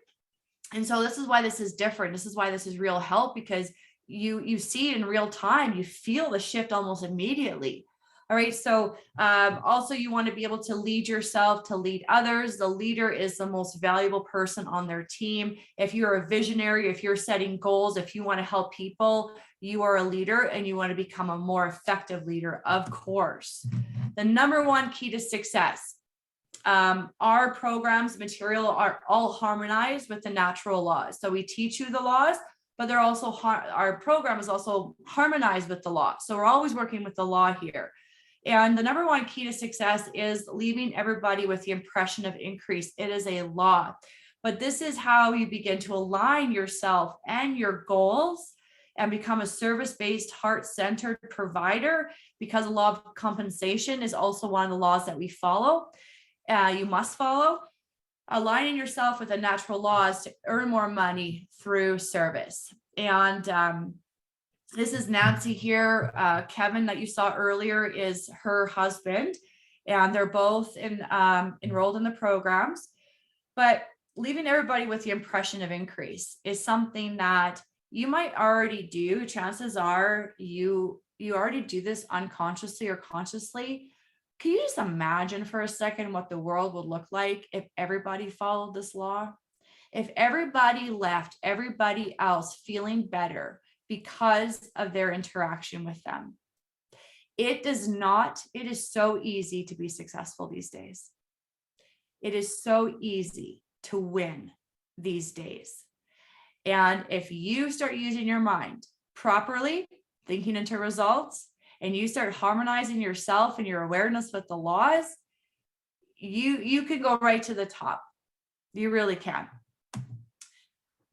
And so this is why this is different. This is why this is real help, because you see it in real time. You feel the shift almost immediately. All right. So also you want to be able to lead yourself, to lead others. The leader is the most valuable person on their team. If you're a visionary, if you're setting goals, if you want to help people, you are a leader and you want to become a more effective leader, of course. The number one key to success. Our programs material are all harmonized with the natural laws. So we teach you the laws, but they're also our program is also harmonized with the law. So we're always working with the law here. And the number one key to success is leaving everybody with the impression of increase. It is a law, but this is how you begin to align yourself and your goals and become a service-based, heart-centered provider, because the law of compensation is also one of the laws that we follow. You must follow, aligning yourself with the natural laws to earn more money through service. And this is Nancy here. Kevin that you saw earlier is her husband, and they're both enrolled in the programs. But leaving everybody with the impression of increase is something that you might already do. Chances are you already do this unconsciously or consciously. Can you just imagine for a second what the world would look like if everybody followed this law? If everybody left everybody else feeling better because of their interaction with them. It is so easy to be successful these days. It is so easy to win these days. And if you start using your mind properly, thinking into results, and you start harmonizing yourself and your awareness with the laws, you could go right to the top. You really can.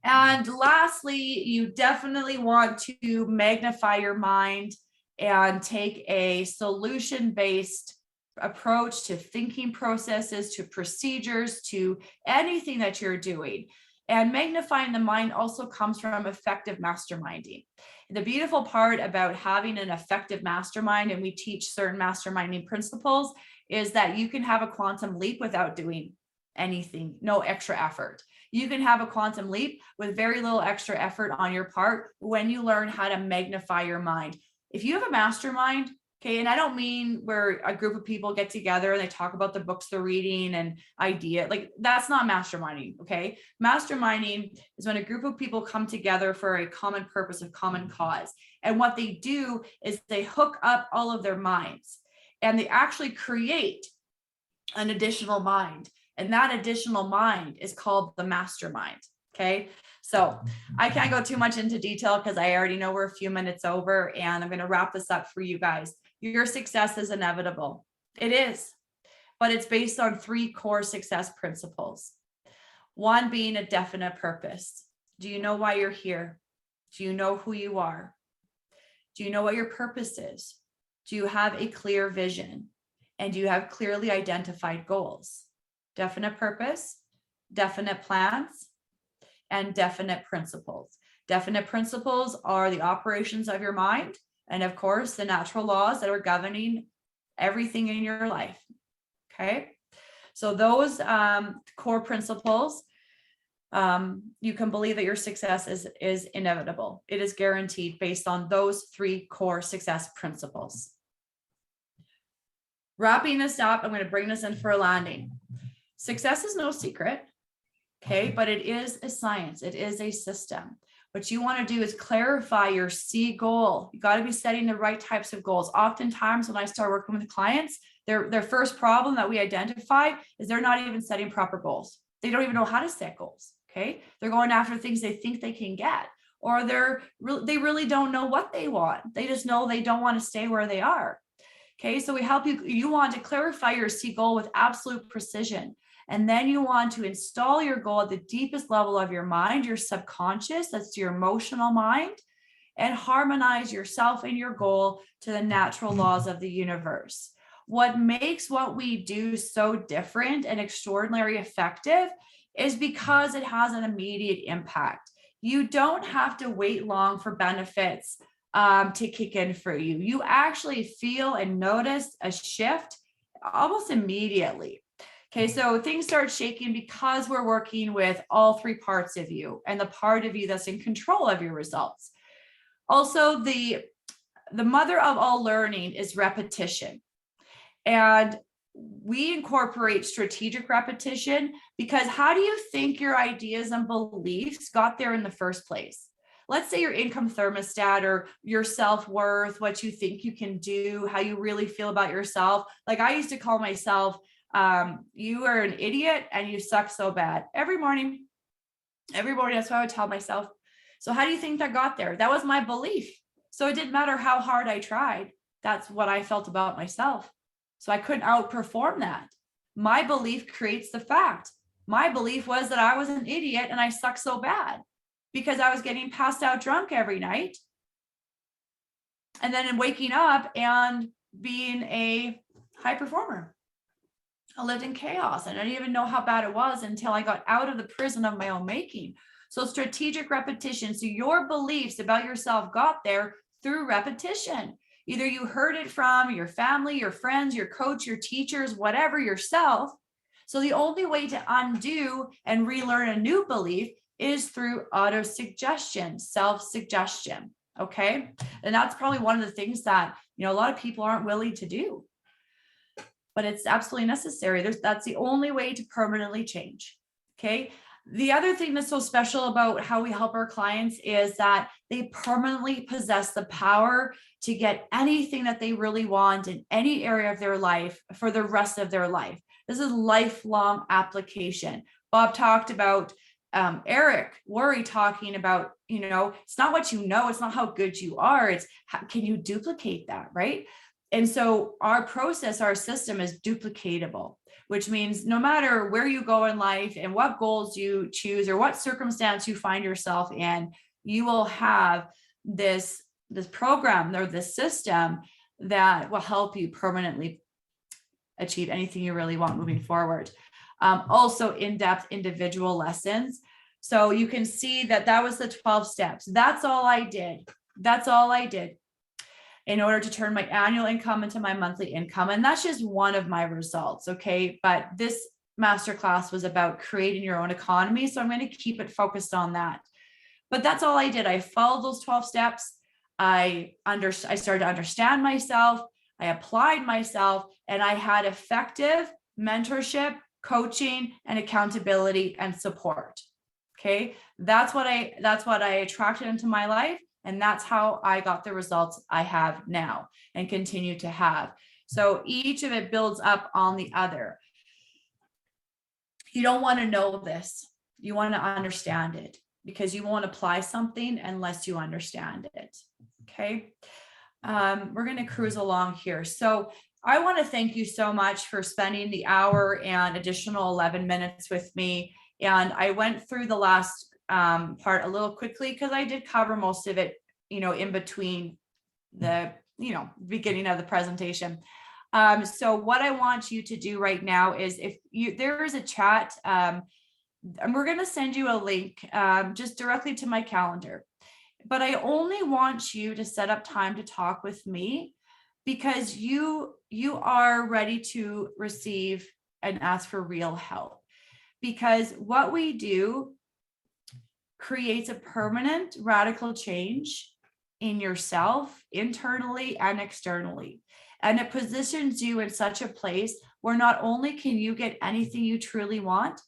And lastly, you definitely want to magnify your mind and take a solution-based approach to thinking processes, to procedures, to anything that you're doing. And magnifying the mind also comes from effective masterminding. The beautiful part about having an effective mastermind, and we teach certain masterminding principles, is that you can have a quantum leap without doing anything, no extra effort. You can have a quantum leap with very little extra effort on your part when you learn how to magnify your mind. If you have a mastermind, okay, and I don't mean where a group of people get together and they talk about the books they're reading and idea, like that's not masterminding, okay? Masterminding is when a group of people come together for a common purpose, a common cause. And what they do is they hook up all of their minds and they actually create an additional mind. And that additional mind is called the mastermind, okay? So I can't go too much into detail because I already know we're a few minutes over, and I'm going to wrap this up for you guys. Your success is inevitable. It is, but it's based on 3 core success principles. One being a definite purpose. Do you know why you're here? Do you know who you are? Do you know what your purpose is? Do you have a clear vision? And do you have clearly identified goals? Definite purpose, definite plans, and definite principles. Definite principles are the operations of your mind, and of course, the natural laws that are governing everything in your life. Okay, so those core principles, you can believe that your success is inevitable. It is guaranteed based on those 3 core success principles. Wrapping this up, I'm going to bring this in for a landing. Success is no secret, okay, but it is a science. It is a system. What you want to do is clarify your C goal. You got to be setting the right types of goals. Oftentimes when I start working with clients, their first problem that we identify is they're not even setting proper goals. They don't even know how to set goals, okay? They're going after things they think they can get, or they really don't know what they want. They just know they don't want to stay where they are. Okay, so we help you. You want to clarify your C goal with absolute precision. And then you want to install your goal at the deepest level of your mind, your subconscious, that's your emotional mind, and harmonize yourself and your goal to the natural laws of the universe. What makes what we do so different and extraordinarily effective is because it has an immediate impact. You don't have to wait long for benefits to kick in for you. You actually feel and notice a shift almost immediately. Okay, so things start shaking because we're working with all 3 parts of you and the part of you that's in control of your results. Also, the mother of all learning is repetition. And we incorporate strategic repetition because how do you think your ideas and beliefs got there in the first place? Let's say your income thermostat or your self-worth, what you think you can do, how you really feel about yourself. Like I used to call myself, you are an idiot and you suck so bad. Every morning, that's what I would tell myself. So how do you think that got there? That was my belief. So it didn't matter how hard I tried. That's what I felt about myself. So I couldn't outperform that. My belief creates the fact. My belief was that I was an idiot and I sucked so bad because I was getting passed out drunk every night. And then waking up and being a high performer. I lived in chaos. I didn't even know how bad it was until I got out of the prison of my own making. So strategic repetition. So your beliefs about yourself got there through repetition. Either you heard it from your family, your friends, your coach, your teachers, whatever, yourself. So the only way to undo and relearn a new belief is through auto-suggestion, self-suggestion. Okay. And that's probably one of the things that, a lot of people aren't willing to do, but it's absolutely necessary. That's the only way to permanently change. Okay. The other thing that's so special about how we help our clients is that they permanently possess the power to get anything that they really want in any area of their life for the rest of their life. This is lifelong application. Bob talked about Eric Worre talking about, it's not what you know, it's not how good you are, it's how can you duplicate that, right? And so our process, our system is duplicatable, which means no matter where you go in life and what goals you choose or what circumstance you find yourself in, you will have this program or this system that will help you permanently achieve anything you really want moving forward. Also in-depth individual lessons. So you can see that was the 12 steps. That's all I did. That's all I did in order to turn my annual income into my monthly income. And that's just one of my results. Okay. But this masterclass was about creating your own economy. So I'm going to keep it focused on that. But that's all I did. I followed those 12 steps. I started to understand myself. I applied myself, and I had effective mentorship, coaching, and accountability and support. Okay. That's what I attracted into my life. And that's how I got the results I have now and continue to have. So each of it builds up on the other. You don't want to know this. You want to understand it, because you won't apply something unless you understand it. Okay. We're going to cruise along here. So I want to thank you so much for spending the hour and additional 11 minutes with me. And I went through the last part a little quickly because I did cover most of it, in between the, beginning of the presentation. So what I want you to do right now is there is a chat, and we're going to send you a link just directly to my calendar. But I only want you to set up time to talk with me because you are ready to receive and ask for real help. Because what we do creates a permanent radical change in yourself, internally and externally. And it positions you in such a place where not only can you get anything you truly want,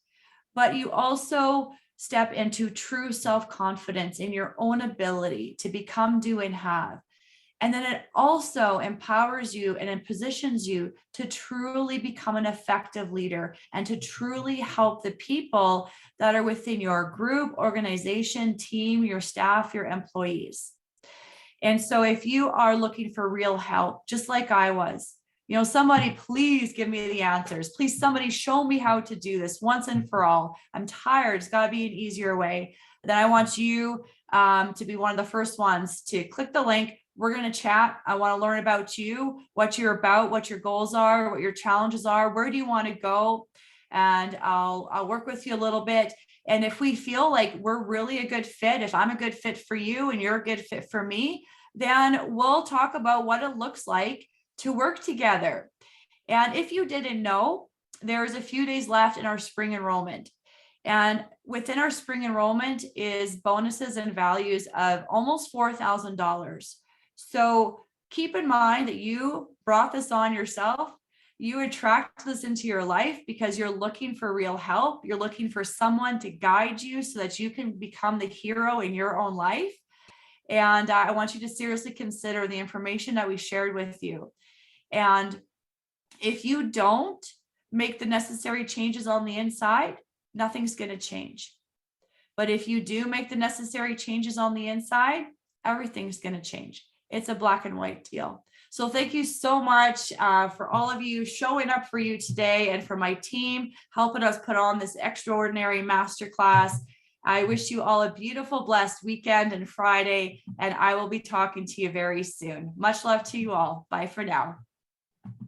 but you also step into true self-confidence in your own ability to become, do, and have. And then it also empowers you and it positions you to truly become an effective leader and to truly help the people that are within your group, organization, team, your staff, your employees. And so if you are looking for real help, just like I was, somebody please give me the answers. Please, somebody show me how to do this once and for all. I'm tired. It's got to be an easier way. Then I want you to be one of the first ones to click the link. We're going to chat. I want to learn about you, what you're about, what your goals are, what your challenges are. Where do you want to go? And I'll work with you a little bit. And if we feel like we're really a good fit, if I'm a good fit for you and you're a good fit for me, then we'll talk about what it looks like to work together. And if you didn't know, there's a few days left in our spring enrollment. And within our spring enrollment is bonuses and values of almost $4,000. So keep in mind that you brought this on yourself. You attract this into your life because you're looking for real help. You're looking for someone to guide you so that you can become the hero in your own life. And I want you to seriously consider the information that we shared with you. And if you don't make the necessary changes on the inside, nothing's going to change. But if you do make the necessary changes on the inside, everything's going to change. It's a black and white deal. So thank you so much for all of you showing up for you today, and for my team helping us put on this extraordinary masterclass. I wish you all a beautiful, blessed weekend and Friday, and I will be talking to you very soon. Much love to you all. Bye for now.